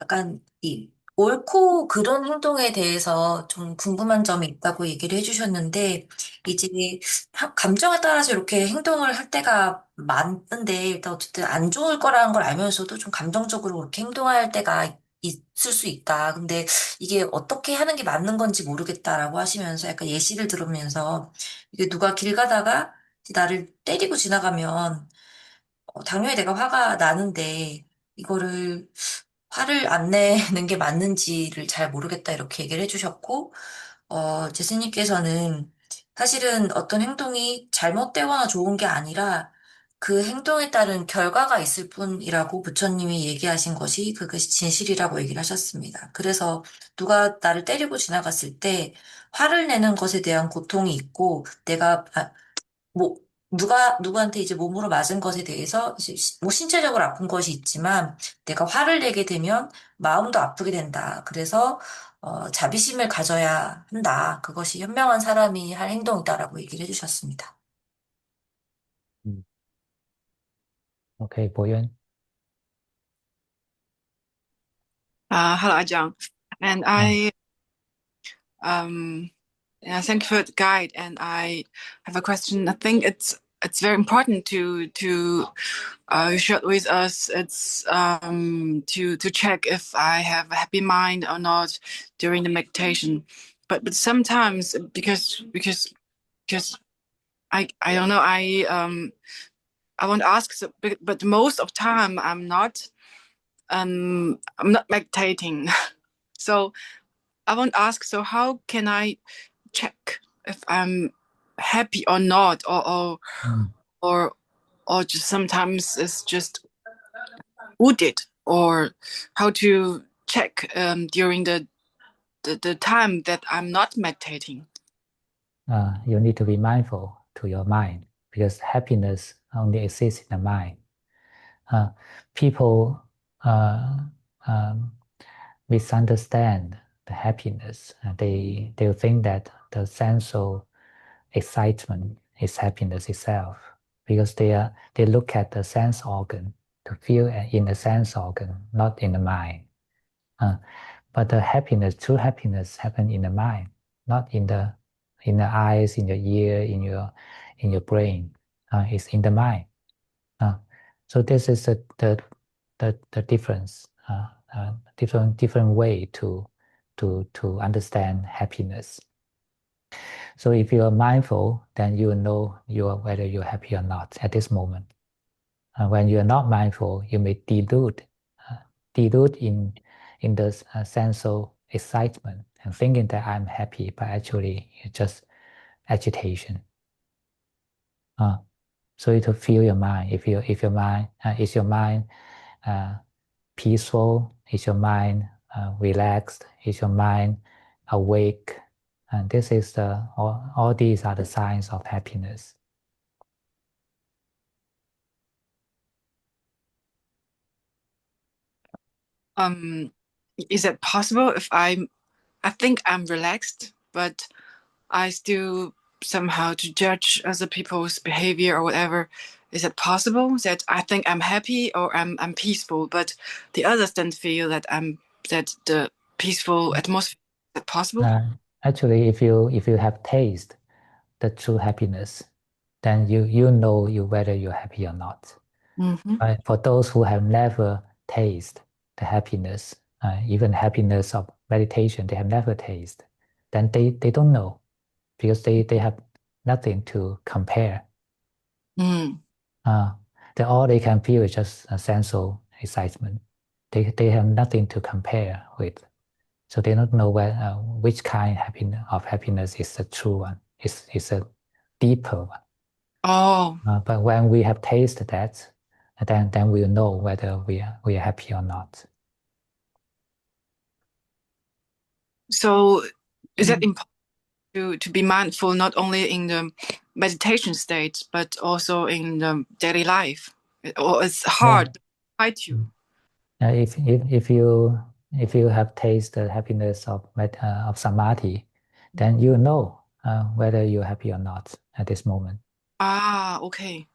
약간 이 옳고 그른 행동에 대해서 좀 궁금한 점이 있다고 얘기를 해주셨는데, 이제 감정에 따라서 이렇게 행동을 할 때가 많은데, 일단 어쨌든 안 좋을 거라는 걸 알면서도 좀 감정적으로 그렇게 행동할 때가 있을 수 있다. 근데 이게 어떻게 하는 게 맞는 건지 모르겠다라고 하시면서 약간 예시를 들으면서 이게 누가 길 가다가 나를 때리고 지나가면 당연히 내가 화가 나는데 이거를 화를 안 내는 게 맞는지를 잘 모르겠다 이렇게 얘기를 해주셨고, 제스님께서는 사실은 어떤 행동이 잘못되거나 좋은 게 아니라 그 행동에 따른 결과가 있을 뿐이라고 부처님이 얘기하신 것이 그것이 진실이라고 얘기를 하셨습니다. 그래서 누가 나를 때리고 지나갔을 때 화를 내는 것에 대한 고통이 있고 뭐, 누구한테 이제 몸으로 맞은 것에 대해서 이제 뭐 신체적으로 아픈 것이 있지만 내가 화를 내게 되면 마음도 아프게 된다. 그래서, 자비심을 가져야 한다. 그것이 현명한 사람이 할 행동이다라고 얘기를 해주셨습니다. Mm. Okay, Boyan. Hello, Ajahn. And Uh, um, yeah, thank you for the guide. And I have a question. I think it's it's very important to share with us. It's to check if I have a happy mind or not during the meditation. But sometimes because I don't know, I want to ask, but most of time I'm not meditating. So I want to ask, so how can I check if I'm happy or not, or or just sometimes it's just wounded, or how to check during the time that I'm not meditating. You need to be mindful to your mind, because happiness only exists in the mind. People um, misunderstand the happiness. They think that the sense of excitement is happiness itself, because they look at the sense organ to feel in the sense organ, not in the mind. But the happiness, true happiness, happens in the mind, not in the eyes, in your ear, in your brain. It's in the mind. So this is the difference, different way to understand happiness. So if you are mindful, then you will know whether you're happy or not at this moment. When you are not mindful, you may delude in the sense of excitement and thinking that I'm happy, but actually it's just agitation. So you to feel your mind. If your mind is your mind peaceful, is your mind relaxed, is your mind awake, and this is all these are the signs of happiness. Is it possible if I think I'm relaxed, but I still somehow to judge other people's behavior or whatever? Is it possible that I think I'm happy or I'm peaceful, but the others don't feel that that the peaceful atmosphere? Is it possible? Actually, if you have taste the true happiness, then you know whether you're happy or not. Mm-hmm. Right? For those who have never tasted the happiness, even happiness of meditation, they have never tasted, then they don't know, because they have nothing to compare. Mm. All they can feel is just a sense of excitement. They have nothing to compare with. So they don't know which kind of happiness is the true one, is a deeper one. Oh, But when we have tasted that, then we'll know whether we are happy or not. so is it important to be mindful not only in the meditation state, but also in the daily life? Or it's Yeah. hard to fight you? If you have tasted the happiness of samadhi, then you know whether you're happy or not at this moment. Ah, okay.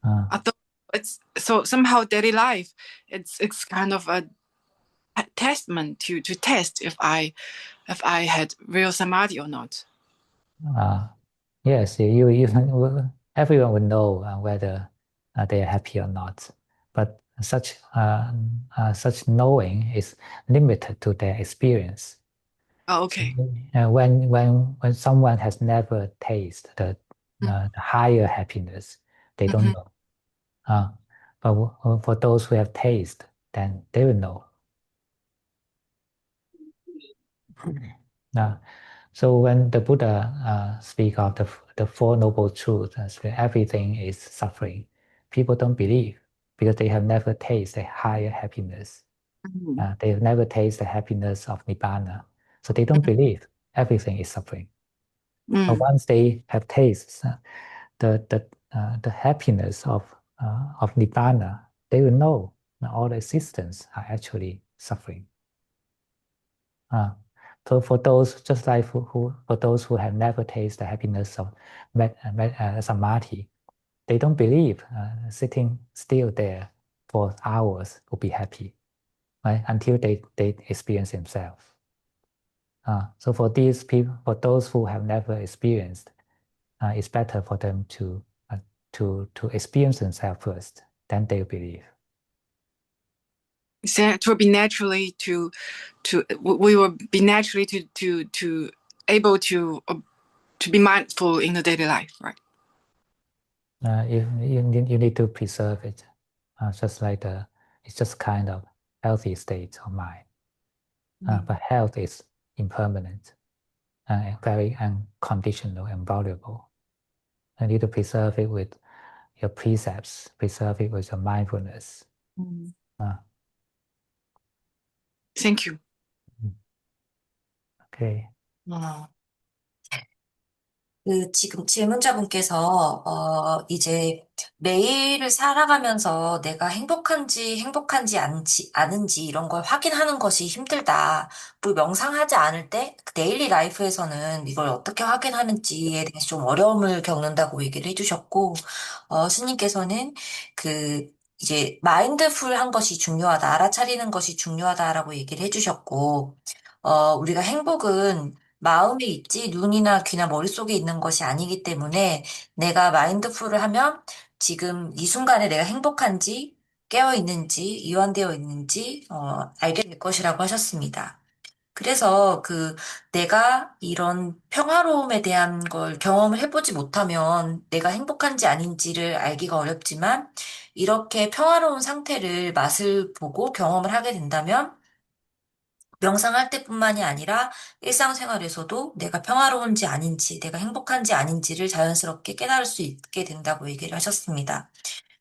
Uh, I thought it's so somehow daily life. It's kind of a testament to test if I had real samadhi or not. yes, everyone would know whether they are happy or not. But such knowing is limited to their experience. Oh, So, okay. when someone has never tasted the higher happiness, they don't Mm-hmm. know. Uh, but for those who have tasted, then they will know. Uh, so when the Buddha speak of the Four Noble Truths, everything is suffering, people don't believe, because they have never tasted higher happiness. Mm-hmm. They have never tasted the happiness of Nibbana. So they don't believe everything is suffering. But Mm. once they have tasted the happiness of Nibbana, they will know that all existence are actually suffering. Uh, so for those, just like for those who have never tasted the happiness of samadhi, they don't believe sitting still there for hours will be happy, right? Until they experience themselves. So for these people, for those who have never experienced, it's better for them to experience themselves first, then they'll believe. It will be naturally we will be naturally to able to be mindful in the daily life, right? You need to preserve it, just like it's just kind of healthy state of mind. But health is impermanent, very unconditional and valuable. You need to preserve it with your precepts, preserve it with your mindfulness. Thank you. Okay. 지금 질문자분께서, 이제 매일을 살아가면서 내가 행복한지 않은지 이런 걸 확인하는 것이 힘들다. 뭐 명상하지 않을 때, 그 데일리 라이프에서는 이걸 어떻게 확인하는지에 대해서 좀 어려움을 겪는다고 얘기를 해주셨고, 스님께서는 이제 마인드풀한 것이 중요하다, 알아차리는 것이 중요하다라고 얘기를 해주셨고, 우리가 행복은 마음에 있지 눈이나 귀나 머릿속에 있는 것이 아니기 때문에 내가 마인드풀을 하면 지금 이 순간에 내가 행복한지 깨어 있는지 이완되어 있는지 알게 될 것이라고 하셨습니다. 그래서 내가 이런 평화로움에 대한 걸 경험을 해보지 못하면 내가 행복한지 아닌지를 알기가 어렵지만 이렇게 평화로운 상태를 맛을 보고 경험을 하게 된다면 명상할 때뿐만이 아니라 일상생활에서도 내가 평화로운지 아닌지, 내가 행복한지 아닌지를 자연스럽게 깨달을 수 있게 된다고 얘기를 하셨습니다.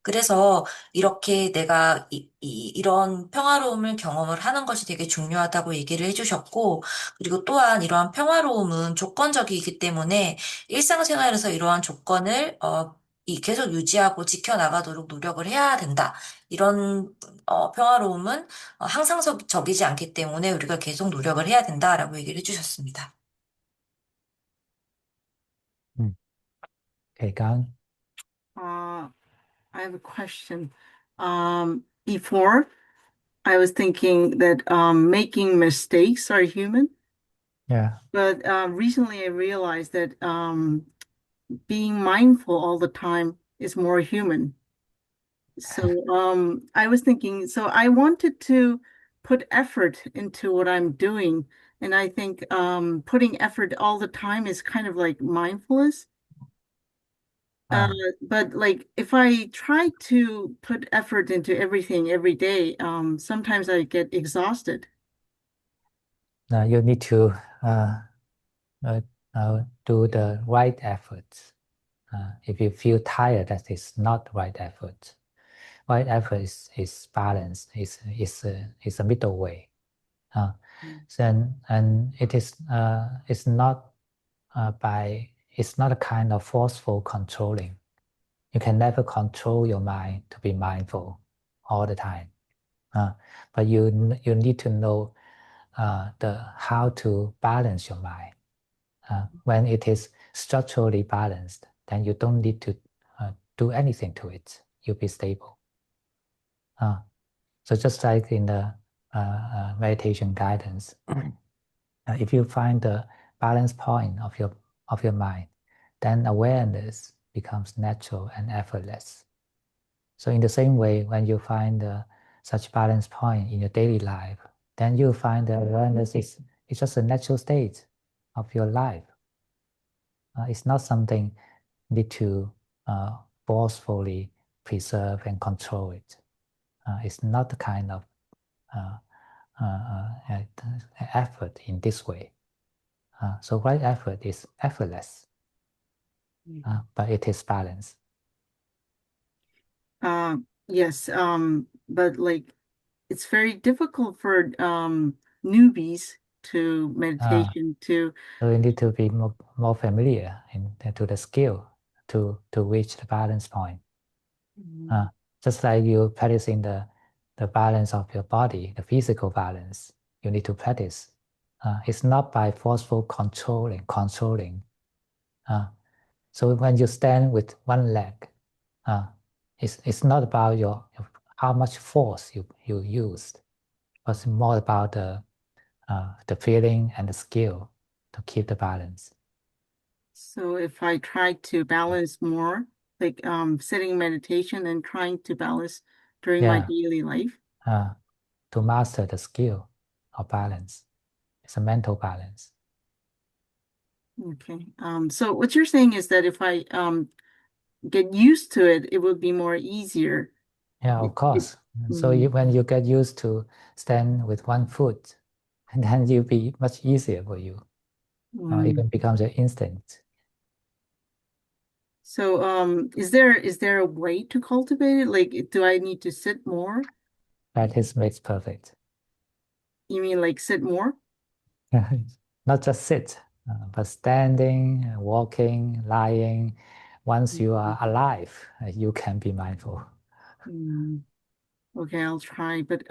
그래서 이렇게 내가 이런 평화로움을 경험을 하는 것이 되게 중요하다고 얘기를 해주셨고, 그리고 또한 이러한 평화로움은 조건적이기 때문에 일상생활에서 이러한 조건을 계속 유지하고 지켜나가도록 노력을 해야 된다. 이런 평화로움은 항상적이지 않기 때문에 우리가 계속 노력을 해야 된다라고 얘기를 해주셨습니다. Okay, Gan. I have a question. Before, I was thinking that making mistakes are human. Yeah. But recently I realized that being mindful all the time is more human. So I was thinking, so I wanted to put effort into what I'm doing. And I think putting effort all the time is kind of like mindfulness. But like if I try to put effort into everything every day, sometimes I get exhausted. You need to do the right efforts. If you feel tired, that is not right effort. Right effort is balance, is a middle way. And it's not it's not a kind of forceful controlling. You can never control your mind to be mindful all the time. But you need to know how to balance your mind. When it is structurally balanced, then you don't need to do anything to it. You'll be stable. So just like in the meditation guidance, if you find the balance point of your mind, then awareness becomes natural and effortless. So in the same way, when you find such balance point in your daily life, then you find that awareness is just a natural state of your life. It's not something you need to forcefully preserve and control it. It's not the kind of effort in this way. So right effort is effortless, but it is balanced. Yes, but like it's very difficult for newbies to meditation to. So you need to be more familiar to the skill to reach the balance point. Just like you practicing the balance of your body, the physical balance, you need to practice. It's not by forceful controlling. So when you stand with one leg, it's not about how much force you used, but it's more about the feeling and the skill to keep the balance. So if I try to balance more, like sitting meditation and trying to balance during my daily life. To master the skill of balance. It's a mental balance. Okay. So what you're saying is that if I get used to it, it will be more easier. Yeah, of course. So when you get used to stand with one foot, and then you'll be much easier for you. It becomes an instinct. So is there a way to cultivate it? Like, do I need to sit more? Practice makes perfect. You mean like sit more? Not just sit, but standing, walking, lying. Once you are alive, you can be mindful. Okay, I'll try. But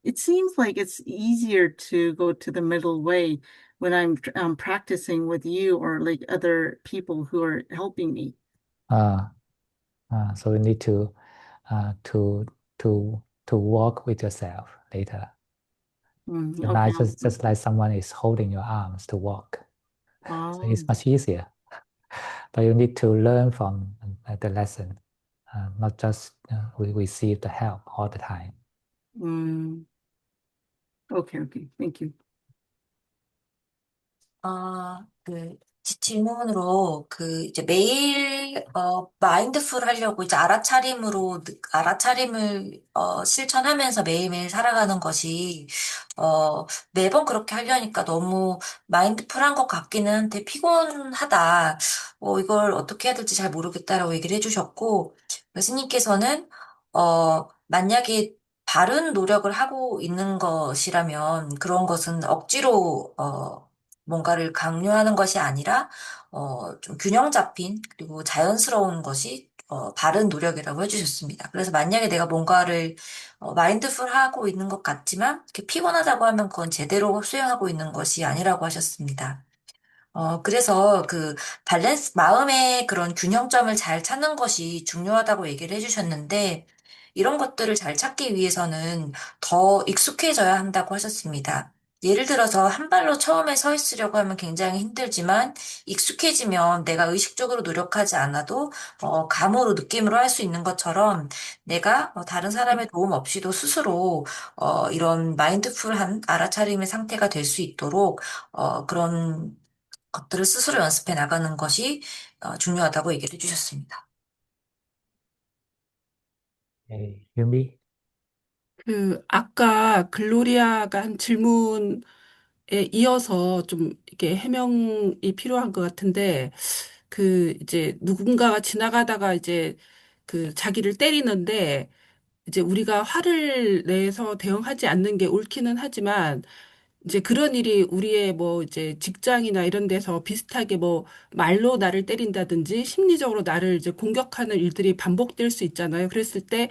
it seems like it's easier to go to the middle way when I'm practicing with you or like other people who are helping me. So you need uh, to to walk with yourself later. Okay. Just like someone is holding your arms to walk. So it's much easier. But you need to learn from the lesson, not just we receive the help all the time. Okay, thank you. 질문으로 이제 매일 마인드풀 하려고 이제 알아차림을 실천하면서 매일매일 살아가는 것이 매번 그렇게 하려니까 너무 마인드풀한 것 같기는 한데 피곤하다. 이걸 어떻게 해야 될지 잘 모르겠다라고 얘기를 해주셨고, 스님께서는 만약에 바른 노력을 하고 있는 것이라면 그런 것은 억지로 뭔가를 강요하는 것이 아니라, 좀 균형 잡힌, 그리고 자연스러운 것이, 바른 노력이라고 해주셨습니다. 그래서 만약에 내가 뭔가를, 마인드풀 하고 있는 것 같지만, 이렇게 피곤하다고 하면 그건 제대로 수행하고 있는 것이 아니라고 하셨습니다. 그래서 밸런스, 마음의 그런 균형점을 잘 찾는 것이 중요하다고 얘기를 해주셨는데, 이런 것들을 잘 찾기 위해서는 더 익숙해져야 한다고 하셨습니다. 예를 들어서 한 발로 처음에 서 있으려고 하면 굉장히 힘들지만, 익숙해지면 내가 의식적으로 노력하지 않아도, 감으로, 느낌으로 할 수 있는 것처럼, 내가 다른 사람의 도움 없이도 스스로, 이런 마인드풀한 알아차림의 상태가 될 수 있도록, 그런 것들을 스스로 연습해 나가는 것이 중요하다고 얘기를 해주셨습니다. 유미? 아까 글로리아가 한 질문에 이어서 좀 이렇게 해명이 필요한 것 같은데, 이제 누군가가 지나가다가 이제 자기를 때리는데, 이제 우리가 화를 내서 대응하지 않는 게 옳기는 하지만, 이제 그런 일이 우리의 뭐 이제 직장이나 이런 데서 비슷하게 뭐 말로 나를 때린다든지 심리적으로 나를 이제 공격하는 일들이 반복될 수 있잖아요. 그랬을 때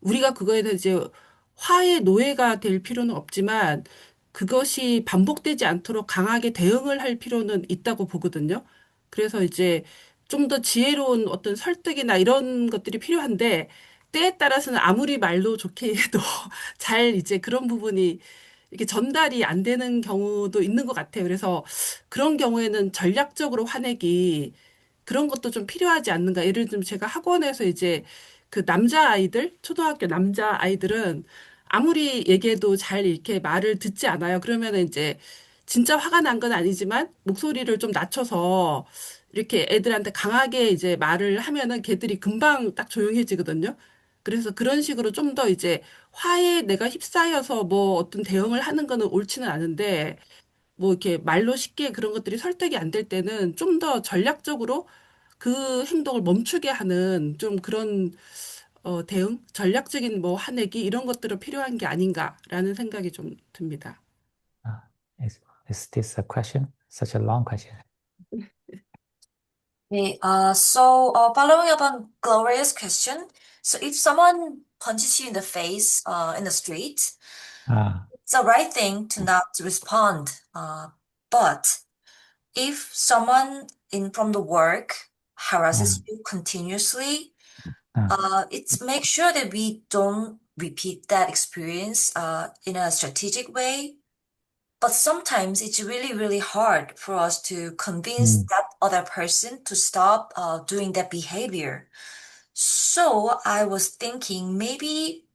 우리가 그거에 대해서 이제 화의 노예가 될 필요는 없지만 그것이 반복되지 않도록 강하게 대응을 할 필요는 있다고 보거든요. 그래서 이제 좀 더 지혜로운 어떤 설득이나 이런 것들이 필요한데 때에 따라서는 아무리 말로 좋게 해도 잘 이제 그런 부분이 이렇게 전달이 안 되는 경우도 있는 것 같아요. 그래서 그런 경우에는 전략적으로 화내기 그런 것도 좀 필요하지 않는가. 예를 들면 제가 학원에서 이제 그 남자아이들, 초등학교 남자아이들은 아무리 얘기해도 잘 이렇게 말을 듣지 않아요. 그러면 이제 진짜 화가 난 건 아니지만 목소리를 좀 낮춰서 이렇게 애들한테 강하게 이제 말을 하면은 걔들이 금방 딱 조용해지거든요. 그래서 그런 식으로 좀 더 이제 화에 내가 휩싸여서 뭐 어떤 대응을 하는 거는 옳지는 않은데 뭐 이렇게 말로 쉽게 그런 것들이 설득이 안 될 때는 좀 더 전략적으로 그 행동을 멈추게 하는 좀 그런 대응, 전략적인 뭐 화내기 이런 것들은 필요한 게 아닌가라는 생각이 좀 듭니다. Is this a question? Such a long question. 네, following up on Gloria's question, so if someone punches you in the face, in the street, it's the right thing to not respond. But if someone from the work harasses you continuously, it's make sure that we don't repeat that experience in a strategic way. But sometimes it's really, really hard for us to convince that other person to stop doing that behavior. So I was thinking maybe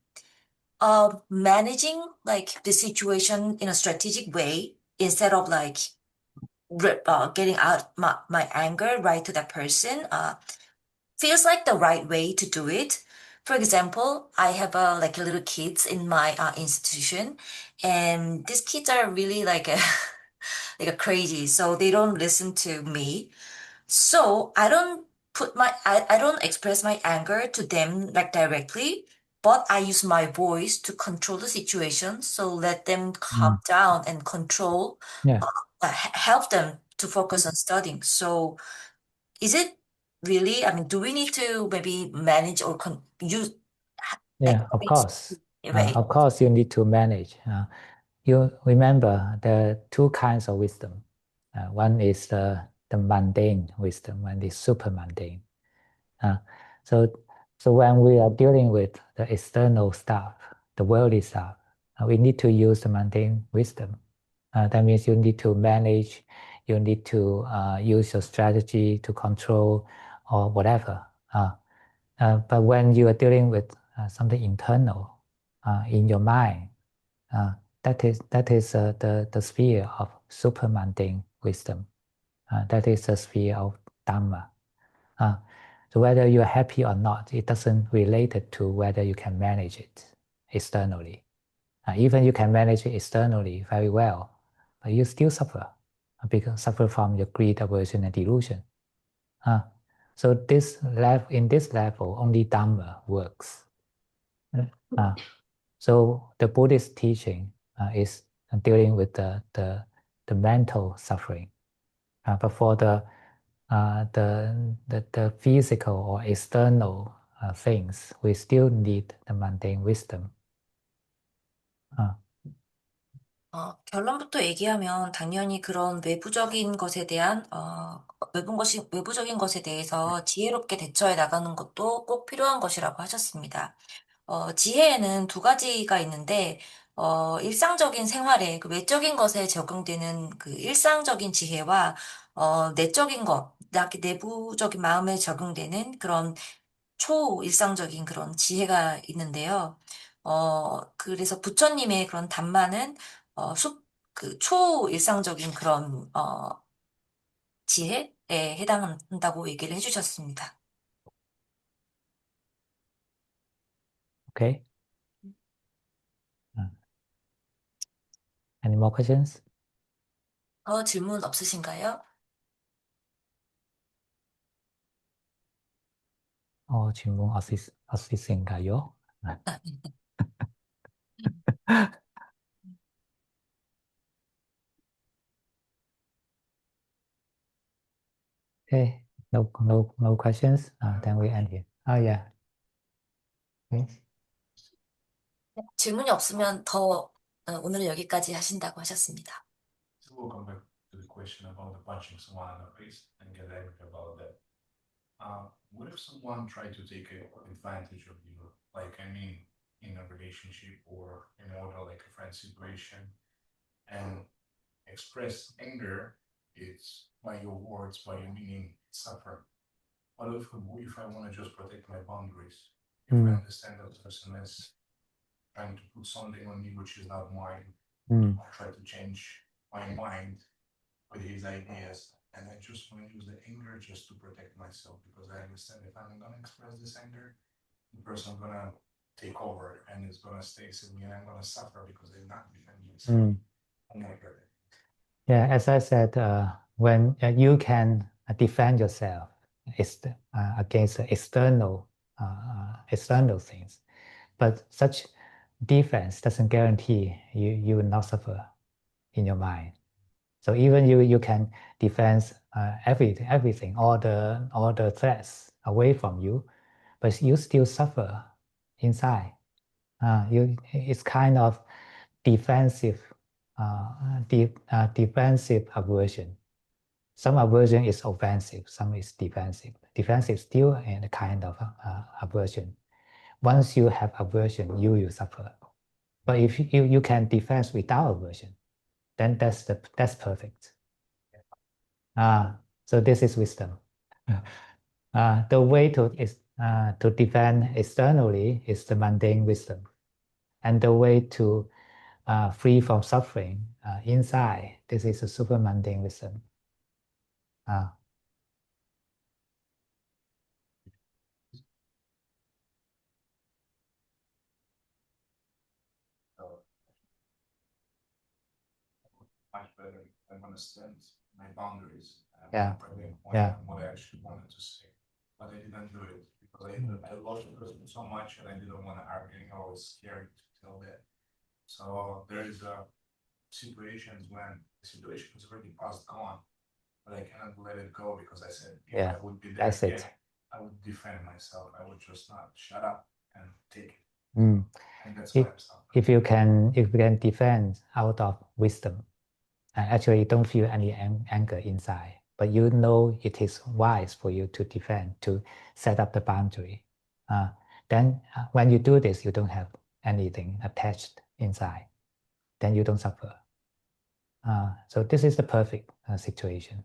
managing like the situation in a strategic way instead of like getting out my anger right to that person feels like the right way to do it. For example, I have like little kids in my institution, and these kids are really like like a crazy, so they don't listen to me. So I don't express my anger to them like directly, but I use my voice to control the situation. So let them calm down and control, Yeah. help them to focus on studying. So is it really, I mean, do we need to maybe manage or use like Yeah, of course. way? Of course, you need to manage. You remember there are two kinds of wisdom. One is the mundane wisdom, one is super mundane. Uh, so, so when we are dealing with the external stuff, the worldly stuff, we need to use the mundane wisdom. That means you need to manage, you need to use your strategy to control or whatever. But when you are dealing with something internal in your mind, uh, that is the sphere of super mundane wisdom. That is the sphere of Dhamma. Uh, so whether you're happy or not, it doesn't relate it to whether you can manage it externally. Even you can manage it externally very well, but you still suffer because suffer from your greed, aversion, and delusion. So in this level, only Dhamma works. Uh, so the Buddhist teaching is dealing with the mental suffering. But for the physical or external things, we still need the mundane wisdom. 결론부터 얘기하면 당연히 그런 외부적인 것에 대한, 외부적인 것에 대해서 지혜롭게 대처해 나가는 것도 꼭 필요한 것이라고 하셨습니다. 지혜에는 두 가지가 있는데, 일상적인 생활에, 그 외적인 것에 적용되는 그 일상적인 지혜와, 내적인 것, 내부적인 마음에 적용되는 그런 초일상적인 그런 지혜가 있는데요. 그래서 부처님의 그런 담마는, 그 초일상적인 그런, 지혜에 해당한다고 얘기를 해주셨습니다. Okay. Any more questions? 더 질문 없으신가요? 질문 없으신가요? Okay, no questions. Then we end here. Oh yeah. Okay. 질문이 없으면 더 오늘은 여기까지 하신다고 하셨습니다. So we'll come back to the question about the punching someone in the face and get angry about that. What if someone tried to take advantage of you? Like, I mean, in a relationship or in order like a friend situation, and express anger, it's by your words, by your meaning, suffer. What if I want to just protect my boundaries? If I understand that the person is trying to put something on me which is not mine, I try to change my mind with his ideas, and I just want to use the anger just to protect myself, because I understand if I'm gonna express this anger, the person gonna take over and it's gonna stay with me, and I'm gonna suffer because they're not defending themselves. Yeah, as I said, when you can defend yourself against external things, but such defense doesn't guarantee you will not suffer in your mind. So even you can defend everything, all the threats away from you, but you still suffer inside. It's kind of defensive defensive aversion. Some aversion is offensive, some is defensive. Defensive still a kind of aversion. Once you have aversion, you will suffer. But if you can defend without aversion, then that's perfect. So this is wisdom. The way to defend externally is the mundane wisdom, and the way to free from suffering inside, this is a super mundane wisdom. Much better understand my boundaries. Yeah. What I actually wanted to say, but I didn't do it because I loved the person so much and I didn't want to argue. I was scared to tell that. So there is a situations when the situation is already passed on, but I cannot let it go because I said if I would be there that's again, it. I would defend myself. I would just not shut up and take it. Mm. And that's why I'm stopping. If you can defend out of wisdom, actually you don't feel any anger inside, but you know it is wise for you to defend, to set up the boundary. Then when you do this, you don't have anything attached inside. Then you don't suffer. So this is the perfect situation.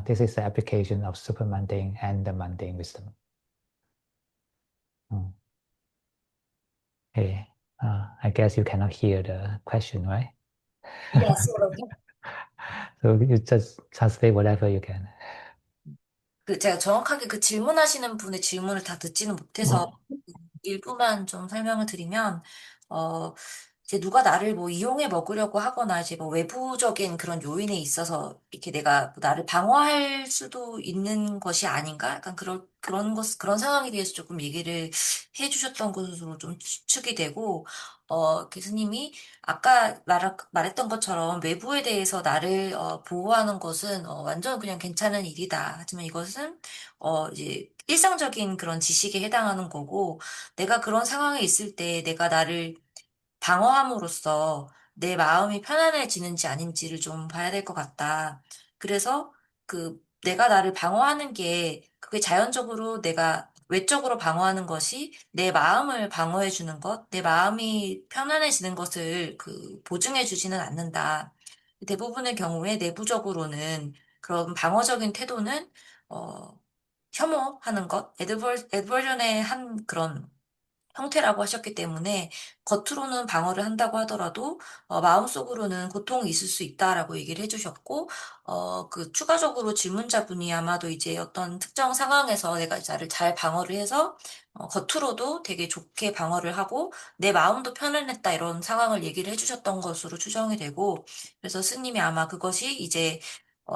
This is the application of super mundane and the mundane wisdom. Okay, I guess you cannot hear the question, right? Yes. So you just translate whatever you can. 제가 정확하게 그 질문하시는 분의 질문을 다 듣지는 못해서 일부만 좀 설명을 드리면, 이제 누가 나를 뭐 이용해 먹으려고 하거나 이제 뭐 외부적인 그런 요인에 있어서 이렇게 내가 뭐 나를 방어할 수도 있는 것이 아닌가? 약간 그런 상황에 대해서 조금 얘기를 해 주셨던 것으로 좀 추측이 되고, 교수님이 아까 말했던 것처럼 외부에 대해서 나를 보호하는 것은 완전 그냥 괜찮은 일이다. 하지만 이것은 이제 일상적인 그런 지식에 해당하는 거고, 내가 그런 상황에 있을 때 내가 나를 방어함으로써 내 마음이 편안해지는지 아닌지를 좀 봐야 될 것 같다. 그래서 내가 나를 방어하는 게 그게 자연적으로 내가 외적으로 방어하는 것이 내 마음을 방어해 주는 것, 내 마음이 편안해지는 것을 보증해 주지는 않는다. 대부분의 경우에 내부적으로는 그런 방어적인 태도는 혐오하는 것, 애드버전의 한 그런 형태라고 하셨기 때문에 겉으로는 방어를 한다고 하더라도 마음속으로는 고통이 있을 수 있다라고 얘기를 해주셨고, 추가적으로 질문자분이 아마도 이제 어떤 특정 상황에서 내가 나를 잘 방어를 해서 겉으로도 되게 좋게 방어를 하고 내 마음도 편안했다 이런 상황을 얘기를 해주셨던 것으로 추정이 되고, 그래서 스님이 아마 그것이 이제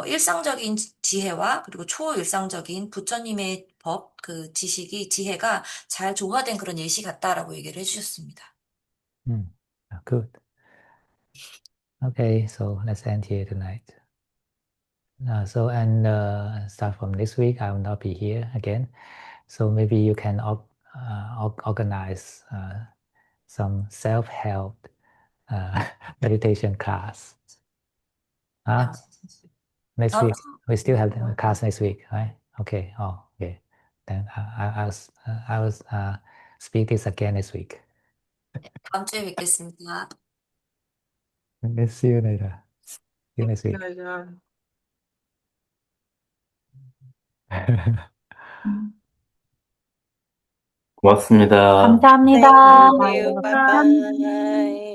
일상적인 지혜와 그리고 초일상적인 부처님의 법, 지혜가 잘 조화된 그런 예시 같다라고 얘기를 해주셨습니다. Good. Okay, so let's end here tonight. Start from next week, I will not be here again. So maybe you can organize some self-help meditation class. Next week, we still have the class next week, right? Okay. Oh, okay. Then I will speak this again next week. 다음 주에 뵙겠습니다. See you later. See you next week. 고맙습니다. Thank 감사합니다. you. Bye bye.